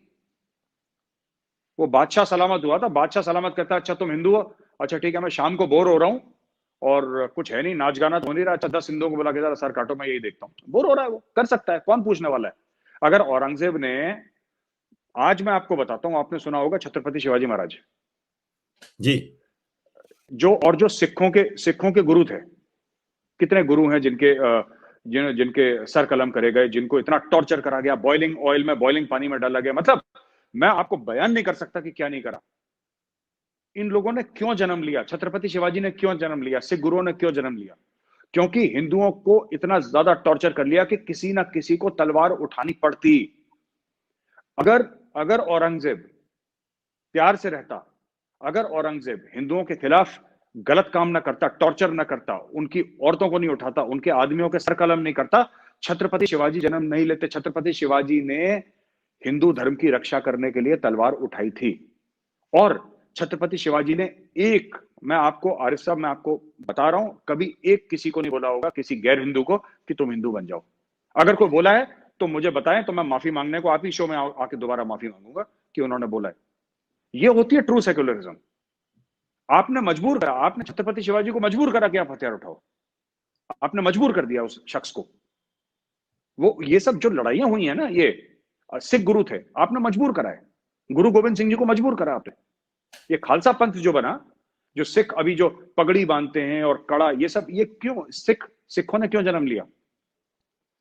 वो बादशाह सलामत हुआ था, बादशाह सलामत कहता है अच्छा तुम हिंदू हो, अच्छा ठीक है, मैं शाम को बोर हो रहा हूं और कुछ है नहीं, नाच गाना तो हो नहीं रहा, अच्छा 10 हिंदुओं को बुला के जरा सर काटो, मैं यही देखता हूँ। बोर हो रहा है, वो कर सकता है, कौन पूछने वाला है। अगर औरंगजेब ने, आज मैं आपको बताता हूं, आपने सुना होगा छत्रपति शिवाजी महाराज जी, जो सिखों के गुरु थे। कितने गुरु हैं जिनके सर कलम करे गए, जिनको इतना टॉर्चर करा गया, बॉइलिंग ऑयल में, बॉइलिंग पानी में डाला गया। मतलब मैं आपको बयान नहीं कर सकता कि क्या नहीं करा। इन लोगों ने क्यों जन्म लिया, छत्रपति शिवाजी ने क्यों जन्म लिया, सिख गुरुओं ने क्यों जन्म लिया? क्योंकि हिंदुओं को इतना ज्यादा टॉर्चर कर लिया कि किसी ना किसी को तलवार उठानी पड़ती। अगर अगर औरंगजेब प्यार से रहता, अगर औरंगजेब हिंदुओं के खिलाफ गलत काम ना करता, टॉर्चर ना करता, उनकी औरतों को नहीं उठाता, उनके आदमियों के सर कलम नहीं करता, छत्रपति शिवाजी जन्म नहीं लेते। छत्रपति शिवाजी ने हिंदू धर्म की रक्षा करने के लिए तलवार उठाई थी। और छत्रपति शिवाजी ने एक, मैं आपको आरिफ साहब, मैं आपको बता रहा हूं, कभी एक किसी को नहीं बोला होगा, किसी गैर हिंदू को, कि तुम हिंदू बन जाओ। अगर कोई बोला है तो मुझे बताएं, तो मैं माफी मांगने को आप ही शो में आके दोबारा माफी मांगूंगा कि उन्होंने बोला है। ये होती है ट्रू सेक्युलरिज्म। आपने मजबूर करा, आपने छत्रपति शिवाजी को मजबूर करा कि आप हथियार उठाओ, आपने मजबूर कर दिया उस शख्स को। वो ये सब जो लड़ाइयां हुई है ना, ये सिख गुरु थे, आपने मजबूर करा है। गुरु गोविंद सिंह जी को मजबूर करा आपने। ये खालसा पंथ जो बना, जो सिख अभी जो पगड़ी बांधते हैं और कड़ा, ये सब, ये क्यों सिखों ने क्यों जन्म लिया?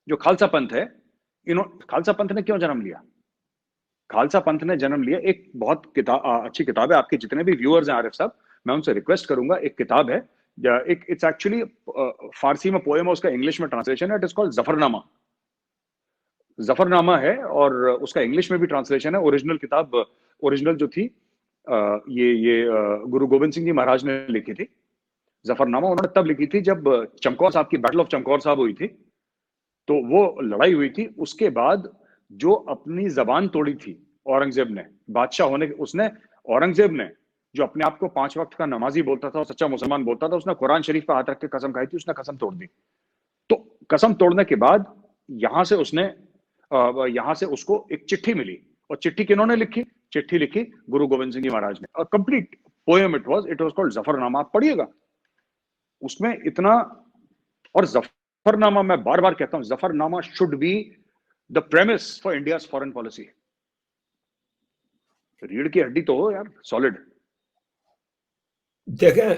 जो खालसा पंथ है, खालसा पंथ ने क्यों जन्म लिया? खालसा पंथ ने जन्म लिया, एक बहुत अच्छी किताब है, आपके जितने भी व्यूअर्स हैं आरिफ साहब, मैं उनसे रिक्वेस्ट करूंगा, एक किताब है, एक इट्स एक्चुअली फारसी में पोएम है, उसका इंग्लिश में ट्रांसलेशन है, it is called Zafarnama. Zafarnama है और उसका इंग्लिश में भी ट्रांसलेशन है। ओरिजिनल किताब, ओरिजिनल जो थी, ये गुरु गोविंद सिंह जी महाराज ने लिखी थी। जफरनामा उन्होंने तब लिखी थी जब चमकौर साहब की, बैटल ऑफ चमकौर साहब हुई थी, तो वो लड़ाई हुई थी। उसके बाद जो अपनी जबान तोड़ी थी औरंगजेब ने, बादशाह होने के, उसने, औरंगजेब ने, जो अपने आप को 5 वक्त का नमाजी बोलता था और सच्चा मुसलमान बोलता था, उसने कुरान शरीफ पर हाथ रख के कसम खाई थी, उसने कसम तोड़ दी। तो कसम तोड़ने के बाद यहां से उसको एक चिट्ठी मिली, और चिट्ठी किन्होंने लिखी? चिट्ठी लिखी गुरु गोविंद सिंह जी महाराज ने। और complete poem it was called Zafarnama, आप पढ़िएगा उसमें इतना। और जफरनामा, मैं बार बार कहता हूं, Zafarnama should be the premise for India's foreign policy. रीढ़ की हड्डी तो हो यार, सॉलिड। देखें,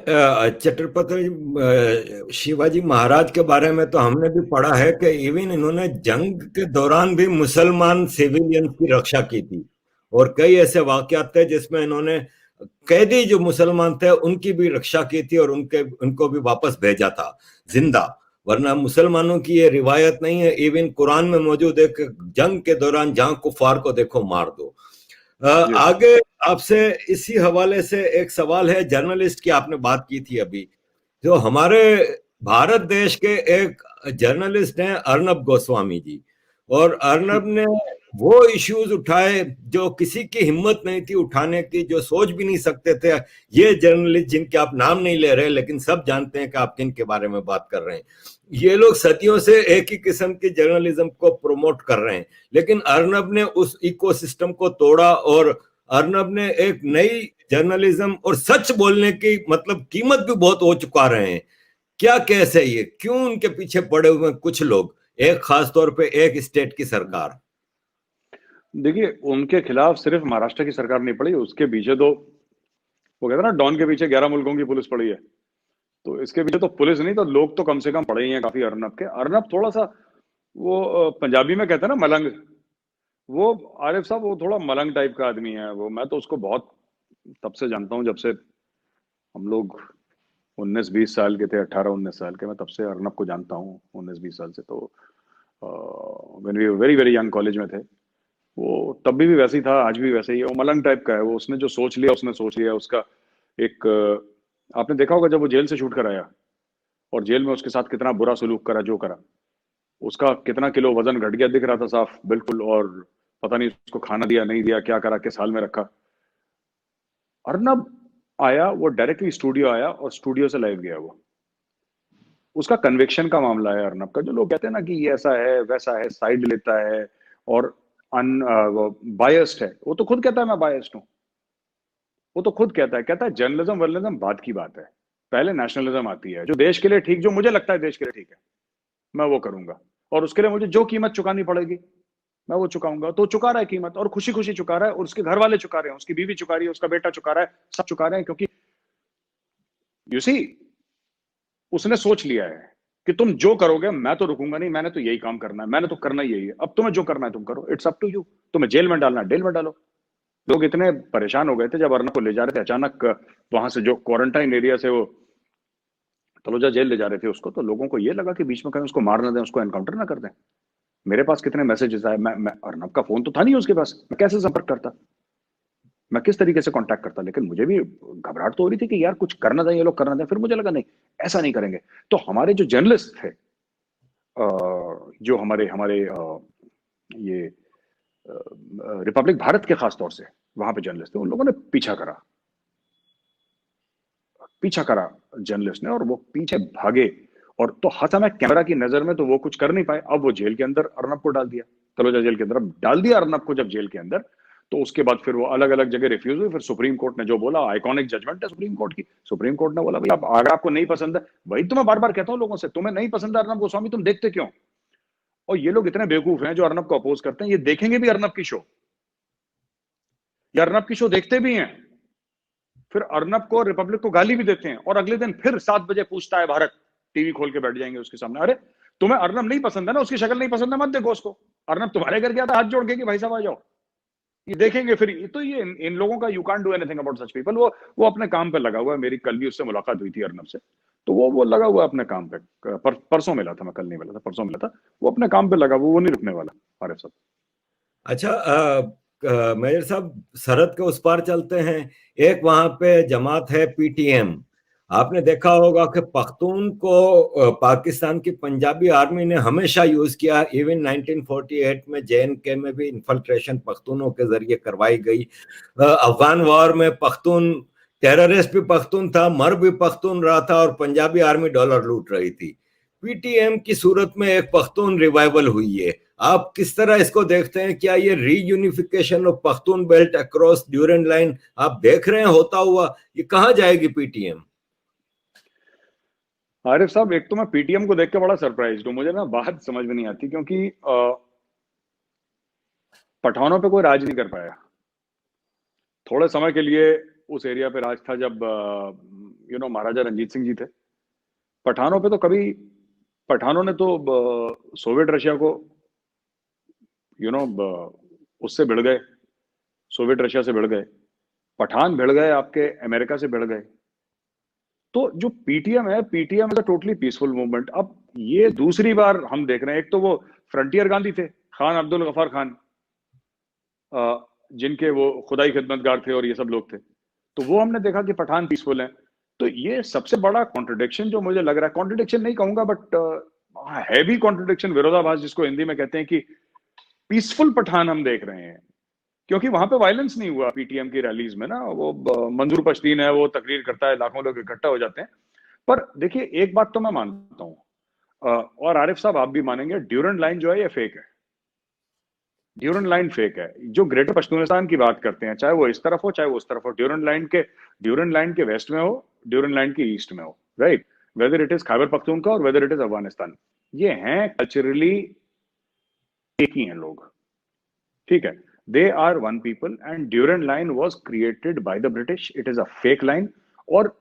छत्रपति शिवाजी महाराज के बारे में तो हमने भी पढ़ा है कि इवन इन्होंने जंग के दौरान भी मुसलमान सिविलियन की रक्षा की थी, और कई ऐसे वाकयात थे जिसमें इन्होंने कैदी जो मुसलमान थे उनकी भी रक्षा की थी और उनको भी वापस भेजा था जिंदा। वरना मुसलमानों की ये रिवायत नहीं है, इवन कुरान में मौजूद है कि जंग के दौरान जहां कुफार को देखो मार दो। जी आगे आपसे इसी हवाले से एक सवाल है, जर्नलिस्ट की आपने बात की थी अभी, जो हमारे भारत देश के एक जर्नलिस्ट हैं अर्नब गोस्वामी जी, और अर्नब ने वो इश्यूज उठाए जो किसी की हिम्मत नहीं थी उठाने की, जो सोच भी नहीं सकते थे ये जर्नलिस्ट जिनके आप नाम नहीं ले रहे लेकिन सब जानते हैं कि आप किन के बारे में बात कर रहे हैं। ये लोग सदियों से एक ही किस्म की जर्नलिज्म को प्रमोट कर रहे हैं, लेकिन अर्नब ने उस इकोसिस्टम को तोड़ा और अर्नब ने एक नई जर्नलिज्म और सच बोलने की मतलब कीमत भी बहुत हो चुका रहे हैं। क्या केस है ये, क्यों उनके पीछे पड़े हुए हैं कुछ लोग, एक खास तौर पे एक स्टेट की सरकार? देखिए, उनके खिलाफ सिर्फ महाराष्ट्र की सरकार नहीं पड़ी, उसके पीछे तो वो कहते हैं ना, डॉन के पीछे 11 मुल्कों की पुलिस पड़ी है। तो इसके पीछे तो पुलिस नहीं तो लोग तो कम से कम पड़े ही हैं काफी अर्नब के। अर्नब थोड़ा सा वो पंजाबी में कहते हैं ना मलंग, वो आरिफ साहब वो थोड़ा मलंग टाइप का आदमी है वो। मैं तो उसको बहुत तब से जानता हूँ, जब से हम लोग 19-20 साल के थे, 18-19 साल के। मैं तब से अर्नब को जानता हूँ 19-20 साल से। तो when we very very young college में थे, वो तब भी वैसे ही था, आज भी वैसे ही है। वो मलंग टाइप का है वो। उसने जो सोच लिया उसने सोच लिया। उसका एक आपने देखा होगा जब वो जेल से छूट कर आया और जेल में उसके साथ कितना बुरा सलूक करा जो करा, उसका कितना किलो वजन घट गया दिख रहा था साफ बिल्कुल। और पता नहीं उसको खाना दिया नहीं दिया, क्या करा, किस हाल में रखा। अर्नब आया, वो डायरेक्टली स्टूडियो आया और स्टूडियो से लाइव गया वो। उसका कन्विक्शन का मामला है अर्नब का। जो लोग कहते हैं ना कि ये ऐसा है वैसा है, साइड लेता है और अन बायस्ड है, वो तो खुद कहता है मैं बायस्ड हूँ। वो तो खुद कहता है जर्नलिज्म वर्नलिज्म बाद की बात है, पहले नेशनलिज्म आती है। जो देश के लिए ठीक, जो मुझे लगता है देश के लिए ठीक है, मैं वो करूंगा। और उसके लिए मुझे जो कीमत चुकानी पड़ेगी मैं वो चुकाऊंगा। तो चुका रहा है कीमत, और खुशी खुशी चुका रहा है, और उसके घर वाले चुका रहे हैं, उसकी बीवी चुका रही है, उसका बेटा चुका रहा है, सब चुका रहे हैं। क्योंकि यू सी, उसने सोच लिया है कि तुम जो करोगे मैं तो रुकूंगा नहीं, मैंने तो यही काम करना है, मैंने तो करना ही यही है। अब तुम्हें जो करना है तुम करो, इट्स अप टू यू। तुम्हें जेल में डालना है जेल में डालो। लोग इतने परेशान हो गए थे जब अर्नब को ले जा रहे थे अचानक वहां से, जो क्वारंटाइन एरिया से वो तलोजा जेल ले जा रहे थे उसको, तो लोगों को ये लगा कि बीच में कहीं उसको मार ना दें, उसको एनकाउंटर ना कर दें। मेरे पास कितने मैसेजेस आए। मैं अर्नब का फोन तो था नहीं उसके पास, मैं कैसे संपर्क करता, मैं किस तरीके से कांटेक्ट करता। लेकिन मुझे भी घबराहट तो हो रही थी कि यार कुछ करना चाहिए, ये लोग करना दें। फिर मुझे लगा नहीं, ऐसा नहीं करेंगे। तो हमारे जो जर्नलिस्ट थे, जो हमारे हमारे ये रिपब्लिक भारत के खास तौर से वहां पे जर्नलिस्ट थे, उन लोगों ने पीछा करा जर्नलिस्ट ने, और वो पीछे भागे। और तो हर समय कैमरा की नजर में तो वो कुछ कर नहीं पाए। अब वो जेल के अंदर अर्नब को डाल दिया, तलोजा जेल के अंदर। अब डाल दिया अर्नब को जब जेल के अंदर, तो उसके बाद फिर वो अलग अलग जगह रिफ्यूज हुई। फिर सुप्रीम कोर्ट ने जो बोला, आइकॉनिक जजमेंट है सुप्रीम कोर्ट की। सुप्रीम कोर्ट ने बोला भाई आप, अगर आपको नहीं पसंद है, वही तो मैं बार बार कहता हूँ लोगों से, तुम्हें नहीं पसंद है अर्नब गोस्वामी, तुम देखते क्यों? और ये लोग इतने बेवकूफ हैं जो अर्नब को अपोज करते हैं, ये देखेंगे भी अर्नब की शो, या अर्नब की शो देखते भी हैं, फिर अर्नब को, रिपब्लिक को गाली भी देते हैं, और अगले दिन फिर 7 बजे पूछता है भारत, टीवी खोल के बैठ जाएंगे उसके सामने। अरे तुम्हें अर्नब नहीं पसंद है ना, उसकी शक्ल नहीं पसंद है, मत देखो उसको। अर्नब तुम्हारे घर गया था हाथ जोड़ के कि भाई साहब आ जाओ, ये देखेंगे फिर। तो ये इन लोगों का, you can't do anything about such people. वो अपने काम पे लगा हुआ है। मेरी कल भी उससे मुलाकात हुई थी अर्नब से, तो वो लगा हुआ है अपने काम पे। परसों मिला था मैं, कल नहीं मिला था, परसों मिला था। वो अपने काम पे लगा, वो नहीं रुकने वाला आरिफ साहब। अच्छा, मेजर साहब, सरहद के उस पार चलते हैं। एक वहां पे जमात है पीटीएम। आपने देखा होगा कि पख्तून को पाकिस्तान की पंजाबी आर्मी ने हमेशा यूज किया। इवन 1948 में जेएनके में भी इन्फिल्ट्रेशन पख्तूनों के जरिए करवाई गई। अफगान वॉर में पख्तून टेररिस्ट भी पख्तून था, मर भी पख्तून रहा था, और पंजाबी आर्मी डॉलर लूट रही थी। पीटीएम की सूरत में एक पख्तून रिवाइवल हुई है। आप किस तरह इसको देखते हैं? क्या ये reunification of Pakhtun belt across Durand line आप देख रहे हैं होता हुआ? ये कहां जाएगी पीटीएम? आरिफ साहब, एक तो मैं पीटीएम को देख के बड़ा सरप्राइज हूँ। मुझे ना बात समझ में नहीं आती, क्योंकि पठानों पे कोई राज नहीं कर पाया। थोड़े समय के लिए उस एरिया पे राज था, जब महाराजा रंजीत सिंह जी थे। पठानों पे तो कभी, पठानों ने तो सोवियत रशिया को उससे भिड़ गए, सोवियत रशिया से भिड़ गए। पठान भिड़ गए आपके अमेरिका से भिड़ गए। तो जो पीटीएम है, PTM is a totally peaceful movement. अब ये दूसरी बार हम देख रहे हैं, एक तो वो फ्रंटियर गांधी थे, खान अब्दुल गफार खान, जिनके वो खुदाई खिदमतगार थे और ये सब लोग थे, तो वो हमने देखा कि पठान पीसफुल है। तो ये सबसे बड़ा कॉन्ट्रडिक्शन जो मुझे लग रहा है, कॉन्ट्रडिक्शन नहीं कहूंगा बट है भी कॉन्ट्रडिक्शन, विरोधाभास जिसको हिंदी में कहते हैं, कि पीसफुल पठान हम देख रहे हैं क्योंकि वहां पे वायलेंस नहीं हुआ पीटीएम की रैलीज में ना। वो मंजूर पश्तीन है, वो तकरीर करता है, लाखों लोग इकट्ठा हो जाते हैं। पर देखिए एक बात तो मैं मानता हूं, और आरिफ साहब आप भी मानेंगे, ड्यूरेंट लाइन जो है ये फेक है। ड्यूरेंट लाइन फेक है। जो ग्रेटर पश्तूनिस्तान की बात करते हैं, चाहे वो इस तरफ हो चाहे वो उस तरफ हो, ड्यूरेंट लाइन के वेस्ट में हो, ड्यूरेंट लाइन के ईस्ट में हो, right, whether it is Khyber Pakhtunkhwa और वेदर इट इज अफगानिस्तान, ये हैं कल्चरली एक ही हैं लोग, ठीक है। They are one people and Durand line was created by the British, it is a fake line. और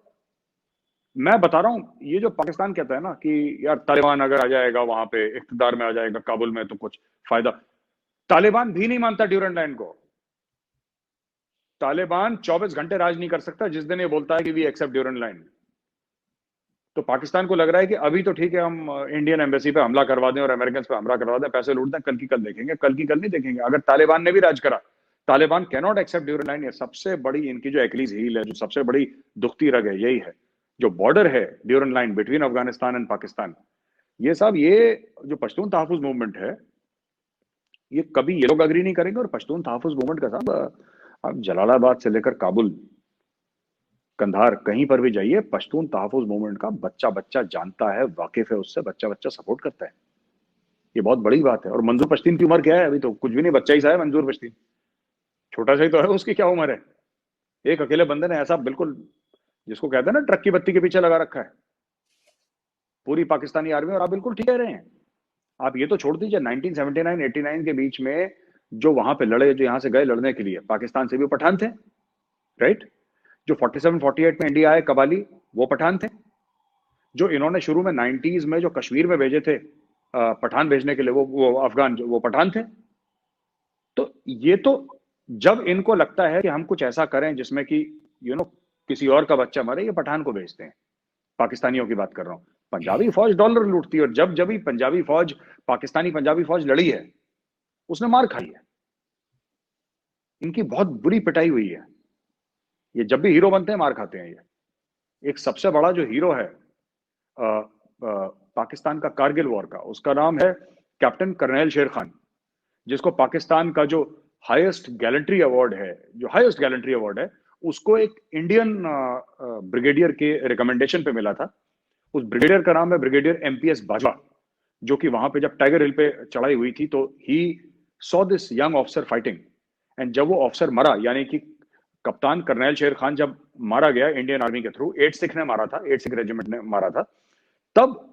मैं बता रहा हूं, ये जो पाकिस्तान कहता है ना कि यार तालिबान अगर आ जाएगा वहां पे, इख्तिदार में आ जाएगा काबुल में, तो कुछ फायदा, तालिबान भी नहीं मानता ड्यूरेंट लाइन को। तालिबान 24 घंटे राज नहीं कर सकता जिस दिन ये बोलता है कि वी एक्सेप्ट ड्यूरेंट लाइन। तो पाकिस्तान को लग रहा है कि अभी तो ठीक है, हम इंडियन एम्बेसी पे हमला करवा दें और अमेरिकन पे हमला करवा दें, पैसे लूट दें, कल की कल देखेंगे, कल की कल नहीं देखेंगे। अगर तालिबान ने भी राज करा, Taliban cannot accept Durand line. ये सबसे बड़ी इनकी जो एक्लीज हील है, जो सबसे बड़ी दुखती रग है, यही है। जो बॉर्डर है Durand line between Afghanistan and Pakistan, ये सब, ये जो पश्तून तहफ़्फ़ुज़ मूवमेंट है, ये कभी ये लोग अग्री नहीं करेंगे। और पश्तून तहफ़्फ़ुज़ मूवमेंट का साहब, आप जलालाबाद से लेकर काबुल, कंधार, कहीं पर भी जाइए, पश्तून तहफ़्फ़ुज़ मूवमेंट का बच्चा बच्चा जानता है, वाकिफ है उससे, बच्चा बच्चा सपोर्ट करता है। ये बहुत बड़ी बात है। और मंजूर पश्तीन की उम्र क्या है? अभी तो कुछ भी नहीं, बच्चा ही सा है मंजूर पश्तीन, छोटा सा ही तो है। उसकी क्या उम्र है? एक अकेले बंदे ने ऐसा बिल्कुल, जिसको कहते हैं ना ट्रक की बत्ती के पीछे लगा रखा है पूरी पाकिस्तानी आर्मी। और आप बिल्कुल ठीक कह रहे हैं। आप ये तो छोड़ दीजिए, 1979-89 के बीच में जो वहां पे लड़े, जो यहां से गए लड़ने के लिए, पाकिस्तान से भी पठान थे, राइट। जो 47-48 में इंडिया आए कबाली, वो पठान थे। जो इन्होंने शुरू में 90s में जो कश्मीर में भेजे थे पठान भेजने के लिए, वो अफगान, वो पठान थे। तो ये तो, जब इनको लगता है कि हम कुछ ऐसा करें जिसमें कि किसी और का बच्चा मरे, ये पठान को भेजते हैं। पाकिस्तानियों की बात कर रहा हूं। पंजाबी फौज डॉलर लूटती है, और जब जब भी पंजाबी फौज, पाकिस्तानी पंजाबी फौज लड़ी है, उसने मार खाई है, इनकी बहुत बुरी पिटाई हुई है। ये जब भी हीरो बनते हैं मार खाते हैं। ये एक सबसे बड़ा जो हीरो है पाकिस्तान का कारगिल वॉर का, उसका नाम है कैप्टन कर्नैल शेर खान, जिसको पाकिस्तान का जो हाईएस्ट गैलेंट्री अवार्ड है, उसको एक इंडियन ब्रिगेडियर के रिकमेंडेशन पे मिला था। उस ब्रिगेडियर का नाम है ब्रिगेडियर एमपीएस बाजवा, जो कि वहां पे जब टाइगर हिल पे चढ़ाई हुई थी, तो he saw this young officer fighting, and जब वो ऑफिसर मरा, यानी कि कप्तान कर्नैल शेर खान जब मारा गया इंडियन आर्मी के थ्रू, 8 सिख ने मारा था, 8 सिख रेजिमेंट ने मारा था, तब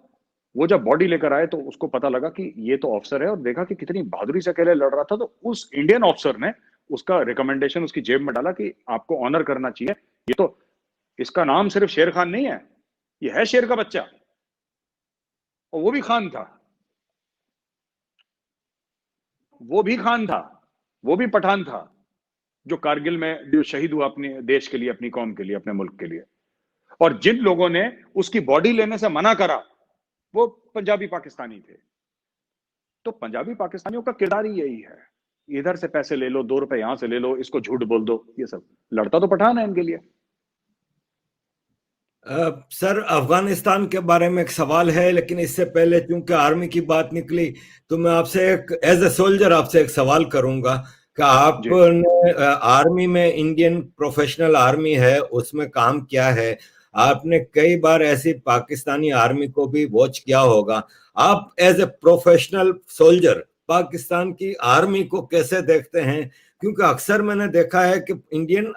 वो जब बॉडी लेकर आए तो उसको पता लगा कि ये तो ऑफिसर है, और देखा कि कितनी बहादुरी से अकेले लड़ रहा था। तो उस इंडियन ऑफिसर ने उसका रिकमेंडेशन उसकी जेब में डाला कि आपको ऑनर करना चाहिए, ये तो, इसका नाम सिर्फ शेर खान नहीं है, ये है शेर का बच्चा, और वो भी खान था, वो भी खान था, वो भी पठान था, जो कारगिल में जो शहीद हुआ अपने देश के लिए, अपनी कौम के लिए, अपने मुल्क के लिए। और जिन लोगों ने उसकी बॉडी लेने से मना करा, वो पंजाबी पाकिस्तानी थे। तो पंजाबी पाकिस्तानियों का किरदार ही यही है, इधर से पैसे ले लो, 2 रुपए यहां से ले लो, इसको झूठ बोल दो, ये सब। लड़ता तो पठान है इनके लिए। सर, अफगानिस्तान के बारे में एक सवाल है, लेकिन इससे पहले चूंकि आर्मी की बात निकली, तो मैं आपसे एक एज ए सोल्जर आपसे एक सवाल करूंगा कि आपने आर्मी में, इंडियन प्रोफेशनल आर्मी है उसमें काम किया है, आपने कई बार ऐसी पाकिस्तानी आर्मी को भी वॉच किया होगा। आप as a professional soldier Pakistan की आर्मी को कैसे देखते हैं? क्योंकि अक्सर मैंने देखा है कि इंडियन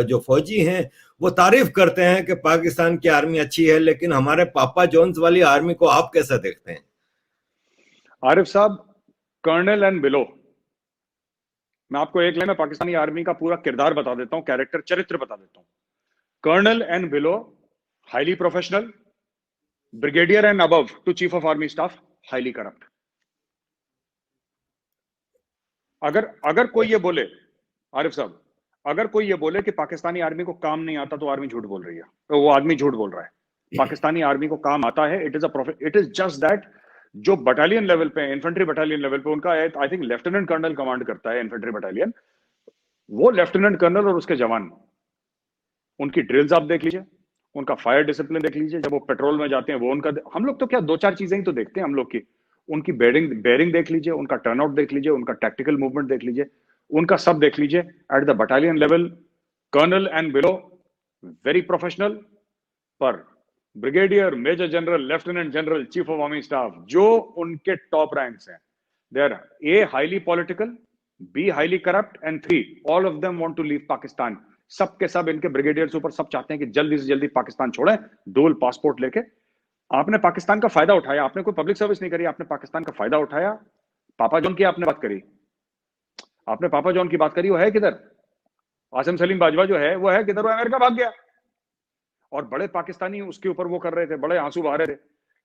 जो फौजी हैं वो तारीफ करते हैं कि पाकिस्तान की आर्मी अच्छी है, लेकिन हमारे पापा जॉन्स वाली आर्मी को आप कैसे देखते हैं? आरिफ साहब, कर्नल एंड बिलो, मैं आपको एक लाइन में पाकिस्तानी आर्मी का पूरा किरदार बता देता हूं, कैरेक्टर, चरित्र बता देता हूं। Colonel and below highly professional, brigadier and above to chief of army staff, highly corrupt. अगर कोई ये बोले, आरिफ साहब, अगर कोई ये बोले कि पाकिस्तानी आर्मी को काम नहीं आता तो आर्मी झूठ बोल रही है, तो वो आदमी झूठ बोल रहा है। पाकिस्तानी आर्मी को काम आता है, इट इज जस्ट दैट जो बटालियन लेवल पे, इन्फेंट्री बटालियन लेवल पे उनका I think lieutenant colonel command करता है इन्फेंट्री बटालियन, वो लेफ्टिनेंट कर्नल और उसके जवान, उनकी ड्रिल्स आप देख लीजिए, उनका फायर डिसिप्लिन देख लीजिए, जब वो पेट्रोल में जाते हैं वो उनका, हम लोग तो क्या दो चार चीजें ही तो देखते हैं हम लोग की, उनकी बेरिंग देख लीजिए, उनका टर्नआउट देख लीजिए, उनका टैक्टिकल मूवमेंट देख लीजिए, उनका सब देख लीजिए at the battalion level, colonel and below, very professional. पर brigadier, major general, lieutenant general, chief of army staff, जो उनके टॉप रैंक्स हैं, they are a highly political, be highly corrupt and three all of them want to leave Pakistan. सब के सब इनके brigadiers ऊपर सब चाहते हैं कि जल्दी से जल्दी पाकिस्तान छोड़ें, डुअल पासपोर्ट लेके। आपने पाकिस्तान का फायदा उठाया, आपने कोई पब्लिक सर्विस नहीं करी, आपने पाकिस्तान का फायदा उठाया। पापा जॉन की आपने बात करी, आपने पापा जॉन की बात करी, वो है किधर? आसिम सलीम बाजवा जो है वो है किधर? वो अमेरिका भाग गया। और बड़े पाकिस्तानी उसके ऊपर वो कर रहे थे, बड़े आंसू बहा रहे थे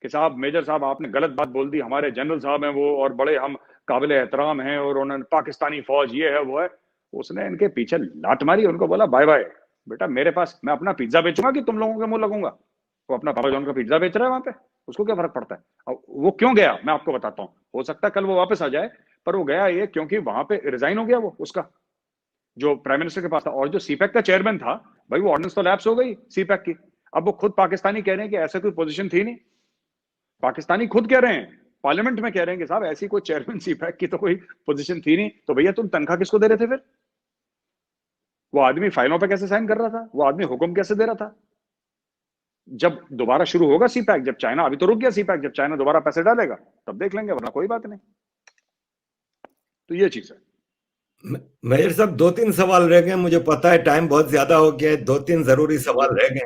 कि साहब, मेजर साहब, आपने गलत बात बोल दी, हमारे जनरल साहब हैं वो और बड़े हम काबिल एहतराम हैं और उन्होंने पाकिस्तानी फौज ये है वो है। उसने इनके पीछे लात मारी, उनको बोला बाय बाय बेटा, मेरे पास, मैं अपना पिज्जा बेचूंगा कि तुम लोगों के मुंह लगूंगा? वो अपना पापा जॉन का पिज्जा बेच रहा है वहां पे, उसको क्या फर्क पड़ता है? अब वो क्यों गया मैं आपको बताता हूँ, हो सकता है कल वो वापस आ जाए, पर वो गया ये क्योंकि वहां पे रिजाइन हो गया वो उसका, जो प्राइम मिनिस्टर के पास था। और जो सीपैक का चेयरमैन था, भाई वो ऑर्डिनेंस तो लैप्स हो गई सीपैक की। अब वो खुद पाकिस्तानी कह रहे हैं कि ऐसा कोई पोजीशन थी नहीं, पाकिस्तानी खुद कह रहे हैं, पार्लियामेंट में कह रहे हैं कि साहब ऐसी कोई चेयरमैन सीपैक की तो कोई पोजीशन थी नहीं। तो भैया तुम तनख्वाह किसको दे रहे थे फिर? वो आदमी फाइलों पे कैसे साइन कर रहा था? वो आदमी हुक्म कैसे दे रहा था? जब दोबारा शुरू होगा सीपैक, जब चाइना, अभी तो रुक गया सीपैक, जब चाइना दोबारा पैसे डालेगा तब देख लेंगे, वरना कोई बात नहीं। तो ये चीज है। मेजर साहब, दो तीन सवाल रह गए, मुझे पता है टाइम बहुत ज्यादा हो गया है, दो तीन जरूरी सवाल रह गए।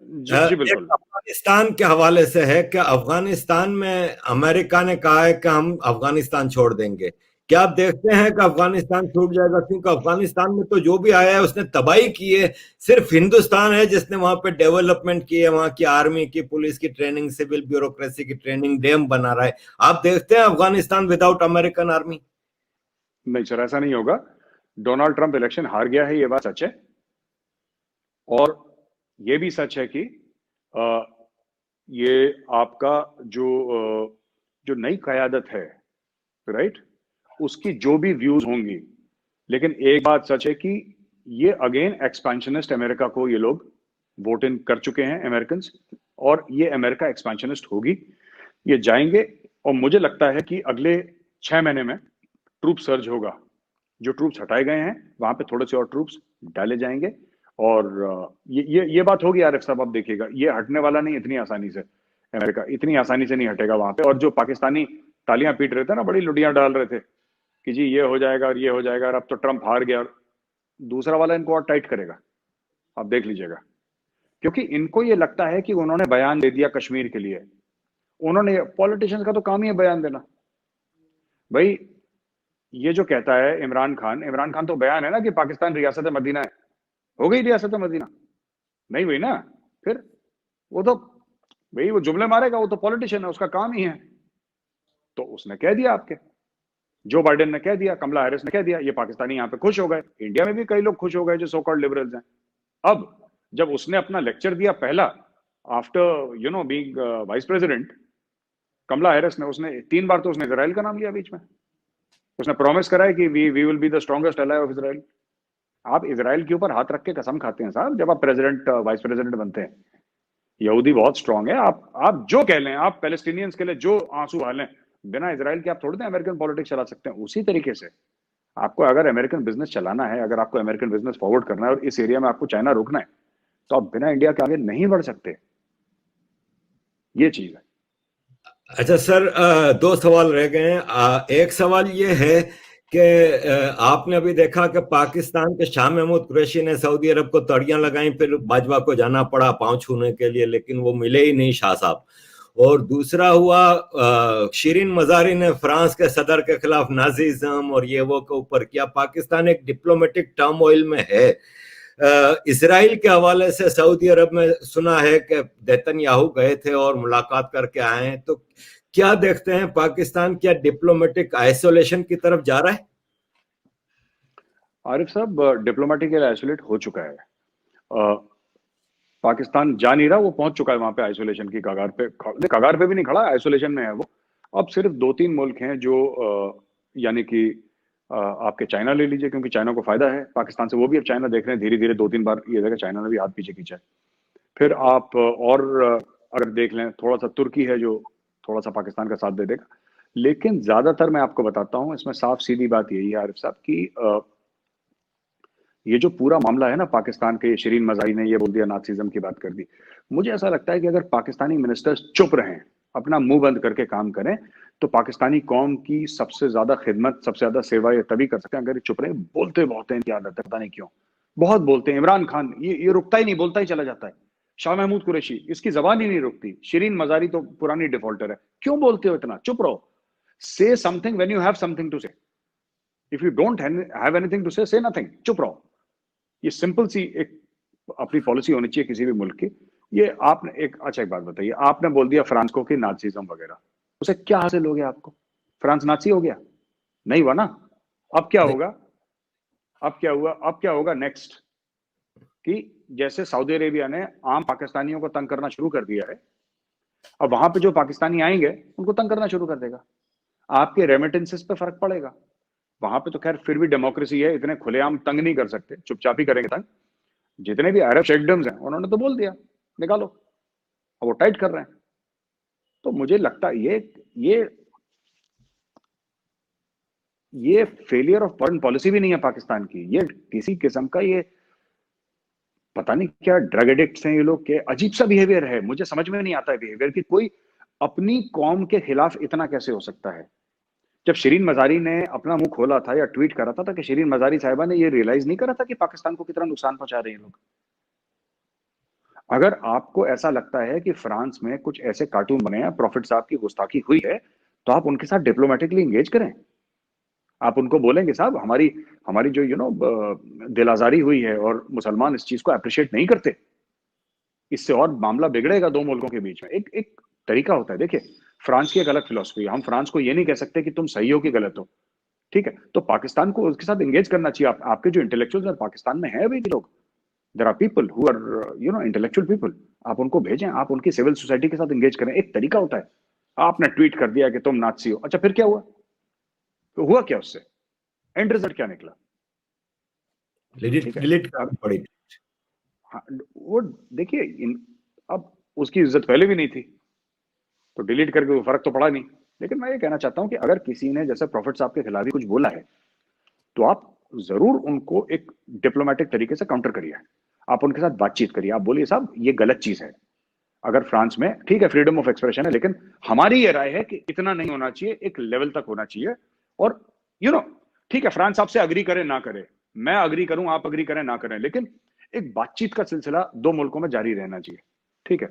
जी जी एक बिल्कुल। अफगानिस्तान के हवाले से है कि अफगानिस्तान में अमेरिका ने कहा है कि हम अफगानिस्तान छोड़ देंगे, क्या आप देखते हैं कि अफगानिस्तान छूट जाएगा? क्योंकि अफगानिस्तान में तो जो भी आया है उसने तबाही की है, सिर्फ हिंदुस्तान है जिसने वहां पे डेवलपमेंट की है, वहां की आर्मी की, पुलिस की ट्रेनिंग, सिविल ब्यूरोक्रेसी की ट्रेनिंग, डैम बना रहा है। आप देखते हैं अफगानिस्तान विदाउट अमेरिकन आर्मी? नहीं सर, ऐसा नहीं होगा। डोनाल्ड ट्रंप इलेक्शन हार गया है, ये बात सच है। और ये भी सच है कि ये आपका जो नई क़यादत है, राइट, उसकी जो भी व्यूज होंगी, लेकिन एक बात सच है कि ये अगेन एक्सपेंशनिस्ट अमेरिका को ये लोग वोट इन कर चुके हैं अमेरिकन, और ये अमेरिका एक्सपेंशनिस्ट होगी, ये जाएंगे। और मुझे लगता है कि अगले 6 महीने में ट्रूप सर्ज होगा, जो ट्रूप्स हटाए गए हैं वहां पे थोड़े से और ट्रूप्स डाले जाएंगे। और ये बात होगी आरिफ साहब, आप देखिएगा, ये हटने वाला नहीं इतनी आसानी से, अमेरिका इतनी आसानी से नहीं हटेगा वहां पे। और जो पाकिस्तानी तालियां पीट रहे थे ना, बड़ी लुटियां डाल रहे थे कि जी ये हो जाएगा और ये हो जाएगा, और अब तो ट्रंप हार गया, और दूसरा वाला इनको और टाइट करेगा, आप देख लीजिएगा। क्योंकि इनको ये लगता है कि उन्होंने बयान दे दिया कश्मीर के लिए, उन्होंने, पॉलिटिशियंस का तो काम ही है बयान देना। भाई ये जो कहता है इमरान खान तो बयान है ना कि पाकिस्तान रियासत मदीना है, हो गई रियासत मदीना? नहीं हुई ना। फिर वो तो भाई वो जुमले मारेगा, वो तो पॉलिटिशियन है, उसका काम ही है। तो उसने कह दिया, आपके जो बाइडेन ने कह दिया, कमला हैरिस ने कह दिया, ये पाकिस्तानी यहाँ पे खुश हो गए, इंडिया में भी कई लोग खुश हो गए जो सो कॉल्ड लिबरल्स हैं। अब जब उसने अपना लेक्चर दिया पहला, आफ्टर बीइंग वाइस प्रेसिडेंट, कमला हैरिस ने, उसने 3 बार तो उसने इजराइल का नाम लिया बीच में, उसने प्रॉमिस करा है कि we will be the strongest ally of Israel. आप इजराइल के ऊपर हाथ रख के कसम खाते हैं साहब, जब आप प्रेसिडेंट वाइस प्रेसिडेंट बनते हैं। यहूदी बहुत स्ट्रांग है, आप जो कह लें, आप पैलेस्टीनियंस के लिए जो आंसू हालें, बिना इजराइल के आप थोड़ी ना अमेरिकन पॉलिटिक्स चला सकते हैं। उसी तरीके से आपको अगर अमेरिकन बिजनेस चलाना है, अगर आपको अमेरिकन बिजनेस फॉरवर्ड करना है और इस एरिया में आपको चाइना रोकना है, तो आप बिना इंडिया के आगे नहीं बढ़ सकते। ये चीज है। अच्छा सर, 2 सवाल रह गए हैं। एक सवाल ये है कि आपने अभी देखा कि पाकिस्तान के शाह महमूद कुरैशी ने सऊदी अरब को तड़ियां लगाई, फिर बाजवा को जाना पड़ा पांव छूने के लिए, लेकिन वो मिले ही नहीं शाह साहब। और दूसरा हुआ, शिरीन मजारी ने फ्रांस के सदर के खिलाफ नाजीज्म और ये वो के ऊपर किया। पाकिस्तान एक डिप्लोमेटिक टर्मोइल में है। इसराइल के हवाले से सऊदी अरब में सुना है कि नेतन्याहू गए थे और मुलाकात करके आए हैं, तो क्या देखते हैं पाकिस्तान क्या डिप्लोमेटिक आइसोलेशन की तरफ जा रहा है? आरिफ साहब, डिप्लोमेटिक आइसोलेट हो चुका है। पाकिस्तान जा नहीं रहा, वो पहुंच चुका है वहां पे आइसोलेशन की कगार पे। कगार पे भी नहीं खड़ा, आइसोलेशन में है वो। अब सिर्फ 2-3 मुल्क हैं जो यानी कि आपके चाइना ले लीजिए, क्योंकि चाइना को फायदा है पाकिस्तान से, वो भी अब चाइना देख रहे हैं धीरे धीरे। 2-3 बार ये देखा चाइना ने भी हाथ पीछे खींचा है। फिर आप और अगर देख लें, थोड़ा सा तुर्की है जो थोड़ा सा पाकिस्तान का साथ दे देगा। लेकिन ज्यादातर मैं आपको बताता हूं, इसमें साफ सीधी बात यही है आरिफ साहब की ये जो पूरा मामला है ना पाकिस्तान के, शिरीन मजारी ने ये बोल दिया, नाथसिज्म की बात कर दी। मुझे ऐसा लगता है कि अगर पाकिस्तानी मिनिस्टर्स चुप रहें, अपना मुंह बंद करके काम करें, तो पाकिस्तानी कौम की सबसे ज्यादा खिदमत, सबसे ज्यादा सेवा ये तभी कर सकते हैं अगर ये चुप रहे। बोलते बहुत हैं, इनकी आदत है, पता नहीं क्यों बहुत बोलते हैं। इमरान खान ये रुकता ही नहीं, बोलता ही चला जाता है। शाह महमूद कुरैशी, इसकी जबान ही नहीं रुकती। शिरीन मजारी तो पुरानी डिफॉल्टर है। क्यों बोलते हो इतना? चुप रहो। Say something when you have something to say. If you don't have anything to say nothing, चुप रहो। ये सिंपल सी एक अपनी पॉलिसी होनी चाहिए किसी भी मुल्क की। ये आपने एक बात बताइए, आपने बोल दिया फ्रांस को कि नाजीज्म वगैरह, उसे क्या हासिल हो गया आपको? फ्रांस नाजी हो गया? नहीं हुआ ना। अब क्या होगा? अब क्या होगा नेक्स्ट? कि जैसे सऊदी अरेबिया ने आम पाकिस्तानियों को तंग करना शुरू कर दिया है, अब वहां पे जो पाकिस्तानी आएंगे उनको तंग करना शुरू कर देगा। आपके रेमिटेंसेस पे फर्क पड़ेगा। वहां पे तो खैर फिर भी डेमोक्रेसी है, इतने खुलेआम तंग नहीं कर सकते, चुपचाप ही करेंगे तंग। जितने भी अरब शेखडम्स हैं उन्होंने तो बोल दिया निकालो, अब वो टाइट कर रहे हैं। तो मुझे लगता है ये फेलियर ऑफ फॉरेन पॉलिसी भी नहीं है पाकिस्तान की, ये किसी किस्म का ये पता नहीं क्या ड्रग एडिक्ट्स हैं ये लोग के। अजीब सा बिहेवियर है, मुझे समझ में नहीं आता है बिहेवियर कि कोई अपनी कौम के खिलाफ इतना कैसे हो सकता है। जब शिरीन मजारी ने अपना मुंह खोला था या ट्वीट करा था कि शिरीन मजारी साहिबा ने ये रियलाइज नहीं करा था कि पाकिस्तान को कितना नुकसान पहुंचा रहे हैं लोग। अगर आपको ऐसा लगता है कि फ्रांस में कुछ ऐसे कार्टून बने हैं, प्रॉफिट साहब की गुस्ताखी हुई है, तो आप उनके साथ डिप्लोमेटिकली इंगेज करें। आप उनको बोलेंगे साहब हमारी हमारी जो दिल आजारी हुई है और मुसलमान इस चीज को अप्रिशिएट नहीं करते, इससे और मामला बिगड़ेगा दो मुल्कों के बीच में। एक एक तरीका होता है। देखिए, फ्रांस की एक अलग फिलोसफी है। हम फ्रांस को ये नहीं कह सकते कि तुम सही हो कि गलत हो, ठीक है? तो पाकिस्तान को उसके साथ एंगेज करना चाहिए। आपके जो इंटेलेक्चुअल्स पाकिस्तान में है अभी भी लोग, there are people who are intellectual people, आप उनको भेजें, आप उनकी सिविल सोसाइटी के साथ एंगेज करें। एक तरीका होता है। आपने ट्वीट कर दिया कि तुम नाज़ी हो, अच्छा फिर क्या हुआ? तो हुआ क्या उससे? एंड रिजल्ट क्या निकला? ठीक है, डिलीट करनी पड़ी। हाँ, वो देखिए अब उसकी इज्जत पहले भी नहीं थी, तो डिलीट करके वो फर्क तो पड़ा नहीं। लेकिन मैं ये कहना चाहता हूं कि अगर किसी ने जैसे प्रॉफिट साहब के खिलाफ भी कुछ बोला है, तो आप जरूर उनको एक डिप्लोमेटिक तरीके से काउंटर करिए। आप उनके साथ बातचीत करिए, आप बोलिए साहब ये गलत चीज है। अगर फ्रांस में ठीक है फ्रीडम ऑफ एक्सप्रेशन है, लेकिन हमारी ये राय है कि इतना नहीं होना चाहिए, एक लेवल तक होना चाहिए। और यू नो ठीक है, फ्रांस आपसे अग्री करे ना करे, मैं अग्री करूं आप अग्री करें ना करें, लेकिन एक बातचीत का सिलसिला दो मुल्कों में जारी रहना चाहिए, ठीक है?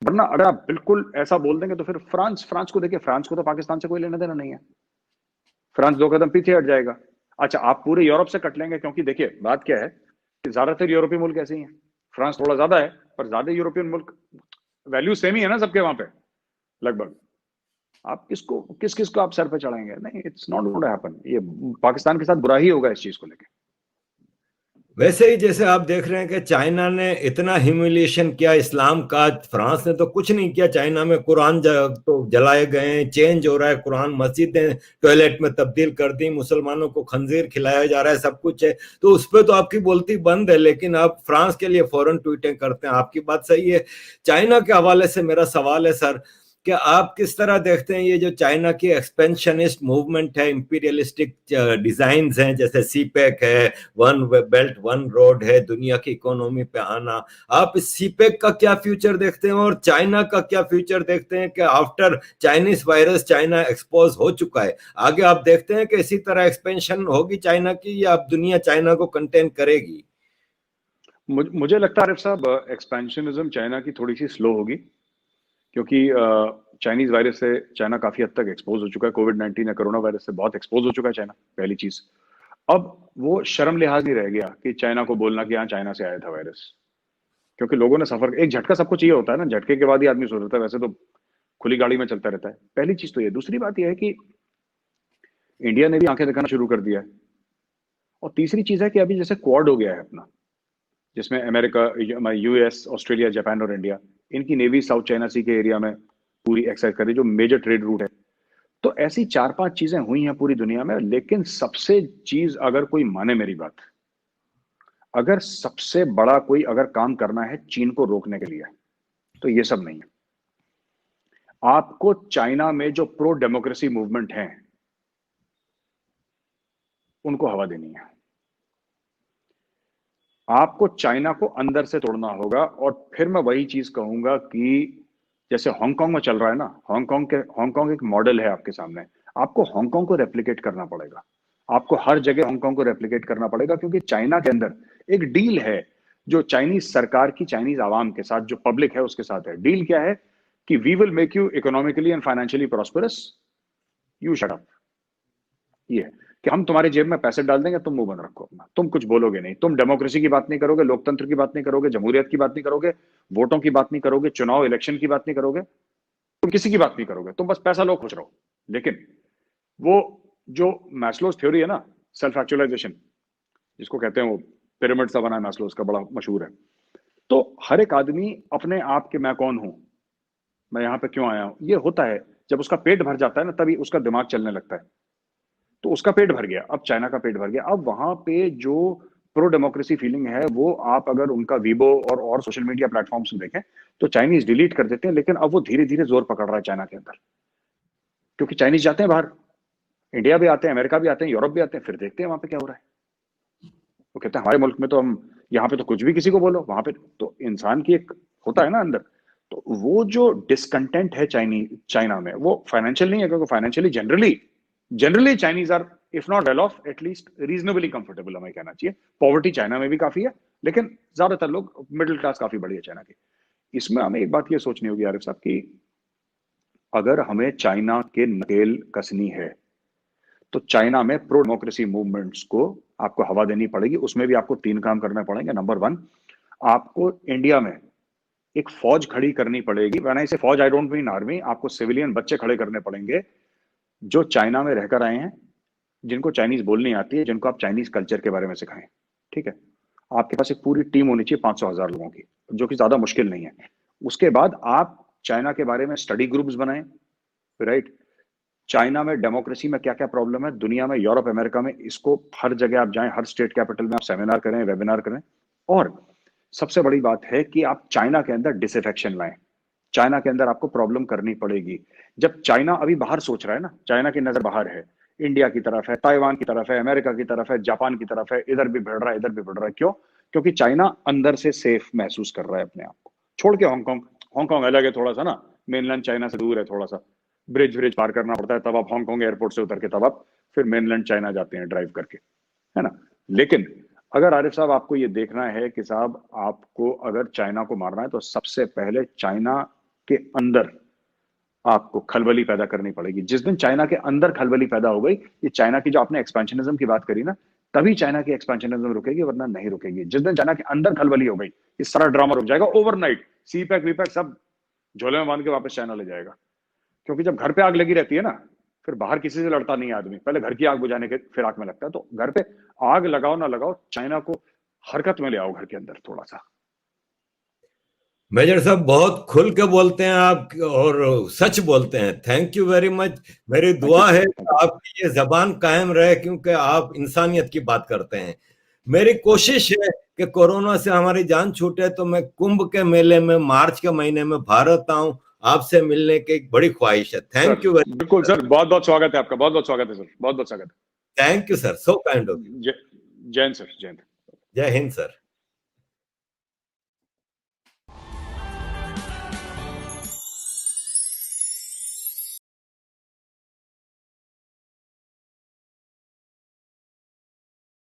वरना अगर आप बिल्कुल ऐसा बोल देंगे तो फिर फ्रांस को देखिए, फ्रांस को तो पाकिस्तान से कोई लेना देना नहीं है। फ्रांस 2 कदम पीछे हट जाएगा। अच्छा, आप पूरे यूरोप से कट लेंगे, क्योंकि देखिए बात क्या है कि ज्यादातर यूरोपीय मुल्क ऐसे ही हैं। फ्रांस थोड़ा ज्यादा है, पर ज्यादा यूरोपियन मुल्क वैल्यू सेम ही है ना सबके वहां पे लगभग। आप किस किस को आप सर पे चढ़ाएंगे? नहीं, it's not going to happen. ये पाकिस्तान के साथ बुरा ही होगा इस चीज को लेकर। वैसे ही जैसे आप देख रहे हैं कि चाइना ने इतना ह्यूमिलिएशन किया इस्लाम का, फ्रांस ने तो कुछ नहीं किया। चाइना में कुरान तो जलाए गए, चेंज हो रहा है कुरान, मस्जिदें टॉयलेट में तब्दील कर दी, मुसलमानों को खंजीर खिलाया जा रहा है, सब कुछ है। तो उस पर तो आपकी बोलती बंद है, लेकिन आप फ्रांस के लिए फौरन ट्वीटें करते हैं। आपकी बात सही है। चाइना के हवाले से मेरा सवाल है सर, क्या आप किस तरह देखते हैं ये जो चाइना की एक्सपेंशनिस्ट मूवमेंट है, इंपीरियलिस्टिक डिजाइन्स हैं, जैसे सीपेक है, वन बेल्ट वन रोड है, दुनिया की इकोनॉमी पे आना, आप इस सीपेक का क्या फ्यूचर देखते हैं और चाइना का क्या फ्यूचर देखते हैं कि after Chinese virus China expose हो चुका है, आगे आप देखते हैं कि इसी तरह एक्सपेंशन होगी चाइना की, या अब दुनिया चाइना को कंटेन करेगी? मुझे लगता है आरिफ साहब, एक्सपेंशनिज्म चाइना की थोड़ी सी स्लो होगी, क्योंकि चाइनीज वायरस से चाइना काफी हद तक एक्सपोज हो चुका है। कोविड-19 या कोरोना वायरस से बहुत एक्सपोज हो चुका है चाइना, पहली चीज। अब वो शर्म लिहाज नहीं रह गया कि चाइना को बोलना कि हाँ चाइना से आया था वायरस, क्योंकि लोगों ने सफर, एक झटका सबको चाहिए होता है ना, झटके के बाद ही आदमी सोचता है, वैसे तो खुली गाड़ी में चलता रहता है। पहली चीज तो ये। दूसरी बात यह है कि इंडिया ने भी आंखें दिखाना शुरू कर दिया है। और तीसरी चीज है कि अभी जैसे क्वाड हो गया है अपना, जिसमें अमेरिका, यूएस, ऑस्ट्रेलिया, जापान और इंडिया, इनकी नेवी साउथ चाइना सी के एरिया में पूरी एक्सरसाइज कर रही है, जो मेजर ट्रेड रूट है। तो ऐसी 4-5 चीजें हुई हैं पूरी दुनिया में, लेकिन सबसे चीज अगर कोई माने मेरी बात, अगर सबसे बड़ा कोई अगर काम करना है चीन को रोकने के लिए, तो ये सब नहीं है। आपको चाइना में जो प्रो डेमोक्रेसी मूवमेंट है उनको हवा देनी है। आपको चाइना को अंदर से तोड़ना होगा। और फिर मैं वही चीज कहूंगा कि जैसे हांगकांग में चल रहा है ना, हांगकांग एक मॉडल है आपके सामने। आपको हांगकांग को रेप्लिकेट करना पड़ेगा। आपको हर जगह हांगकांग को रेप्लिकेट करना पड़ेगा, क्योंकि चाइना के अंदर एक डील है जो चाइनीज सरकार की चाइनीज आवाम के साथ, जो पब्लिक है उसके साथ है। डील क्या है कि we will make you economically and financially prosperous, you shut up. ये कि हम तुम्हारी जेब में पैसे डाल देंगे, तुम मुंह बंद रखो अपना, तुम कुछ बोलोगे नहीं, तुम डेमोक्रेसी की बात नहीं करोगे, लोकतंत्र की बात नहीं करोगे, जमहूरियत की बात नहीं करोगे, वोटों की बात नहीं करोगे, चुनाव इलेक्शन की बात नहीं करोगे, तुम किसी की बात नहीं करोगे, तुम बस पैसा लो, खुश रहो। लेकिन वो जो मैस्लोज थ्योरी है ना, सेल्फ एक्चुअलाइजेशन जिसको कहते हैं, वो पिरामिड सा बना है मैस्लोज का, बड़ा मशहूर है। तो हर एक आदमी अपने आप के मैं कौन हूं, मैं यहां पे क्यों आया हूं, ये होता है जब उसका पेट भर जाता है ना, तभी उसका दिमाग चलने लगता है। तो उसका पेट भर गया, अब चाइना का पेट भर गया। अब वहां पे जो प्रो डेमोक्रेसी फीलिंग है, वो आप अगर उनका वीबो और सोशल मीडिया प्लेटफॉर्म्स में देखें तो चाइनीज डिलीट कर देते हैं, लेकिन अब वो धीरे धीरे जोर पकड़ रहा है चाइना के अंदर, क्योंकि चाइनीज जाते हैं बाहर, इंडिया भी आते हैं, अमेरिका भी आते हैं, यूरोप भी आते हैं, फिर देखते हैं वहां पे क्या हो रहा है। वो कहते हैं हमारे मुल्क में तो हम, यहाँ पे तो कुछ भी किसी को बोलो, वहां पे तो इंसान की एक होता है ना अंदर। तो वो जो डिसकंटेंट है चाइना में, वो फाइनेंशियल नहीं है, क्योंकि financially generally Chinese are if not well off, at least reasonably comfortable, हमें कहना चाहिए। पॉवर्टी चाइना में भी काफी है, लेकिन ज्यादातर लोग मिडिल क्लास काफी बड़ी है चाइना की। इसमें हमें एक बात ये सोचनी होगी आरिफ साहब की, अगर हमें चाइना के नकेल कसनी है तो चाइना में प्रो डेमोक्रेसी मूवमेंट्स को आपको हवा देनी पड़ेगी। उसमें भी आपको 3 काम करने पड़ेंगे। नंबर 1, आपको इंडिया में एक फौज खड़ी करनी पड़ेगी। व्हेन आई से फौज, आई डोंट मीन आर्मी। आपको सिविलियन बच्चे खड़े करने पड़ेंगे जो चाइना में रहकर आए हैं, जिनको चाइनीज बोलनी आती है, जिनको आप चाइनीज कल्चर के बारे में सिखाएं। ठीक है, आपके पास एक पूरी टीम होनी चाहिए 500,000 लोगों की, जो कि ज्यादा मुश्किल नहीं है। उसके बाद आप चाइना के बारे में स्टडी ग्रुप्स बनाएं, राइट। चाइना में डेमोक्रेसी में क्या क्या प्रॉब्लम है, दुनिया में, यूरोप, अमेरिका में, इसको हर जगह आप जाएं, हर स्टेट कैपिटल में आप सेमिनार करें, वेबिनार करें। और सबसे बड़ी बात है कि आप चाइना के अंदर डिसअफेक्शन लाएं। चाइना के अंदर आपको प्रॉब्लम करनी पड़ेगी। जब चाइना अभी बाहर सोच रहा है ना, चाइना की नजर बाहर है, इंडिया की तरफ है, ताइवान की तरफ है, अमेरिका की तरफ है, जापान की तरफ है, इधर भी बढ़ रहा है, इधर भी बढ़ रहा है। क्यों? क्योंकि चाइना अंदर से सेफ महसूस कर रहा है अपने आप को, छोड़ के हांगकांग। हांगकांग अलग है थोड़ा सा ना, मेनलैंड चाइना से दूर है थोड़ा सा, ब्रिज पार करना पड़ता है, तब आप हांगकांग एयरपोर्ट से उतर के तब आप फिर मेनलैंड चाइना जाते हैं ड्राइव करके, है ना। लेकिन अगर आरिफ साहब आपको ये देखना है कि साहब आपको अगर चाइना को मारना है, तो सबसे पहले चाइना के अंदर आपको खलबली पैदा करनी पड़ेगी। जिस दिन चाइना के अंदर खलबली पैदा हो गई, ये चाइना की जो आपने एक्सपेंशनिज्म की बात करी ना, तभी चाइना की एक्सपेंशनिज्म रुकेगी, वरना नहीं रुकेगी। जिस दिन चाइना के अंदर खलबली हो गई, ये सारा ड्रामा रुक जाएगा overnight. CPEC we pack सब झोले में बांध के वापस चाइना ले जाएगा। क्योंकि जब घर पे आग लगी रहती है ना, फिर बाहर किसी से लड़ता नहीं है आदमी, पहले घर की आग बुझाने के फिराक में लगता है। तो घर पे आग लगाओ ना लगाओ, चाइना को हरकत में ले आओ घर के अंदर थोड़ा सा। मेजर साहब बहुत खुल के बोलते हैं आप, और सच बोलते हैं। Thank you very much. मेरी दुआ है कि आपकी ये जबान कायम रहे, क्योंकि आप इंसानियत की बात करते हैं। मेरी कोशिश है कि कोरोना से हमारी जान छूटे, तो मैं कुंभ के मेले में मार्च के महीने में भारत आऊं, आपसे मिलने की एक बड़ी ख्वाहिश है। Thank you very much. बिल्कुल सर, बहुत बहुत स्वागत है आपका, बहुत बहुत स्वागत है सर, बहुत बहुत स्वागत है। Thank you sir, so kind of you. जय हिंद सर, जय हिंद। जय हिंद सर।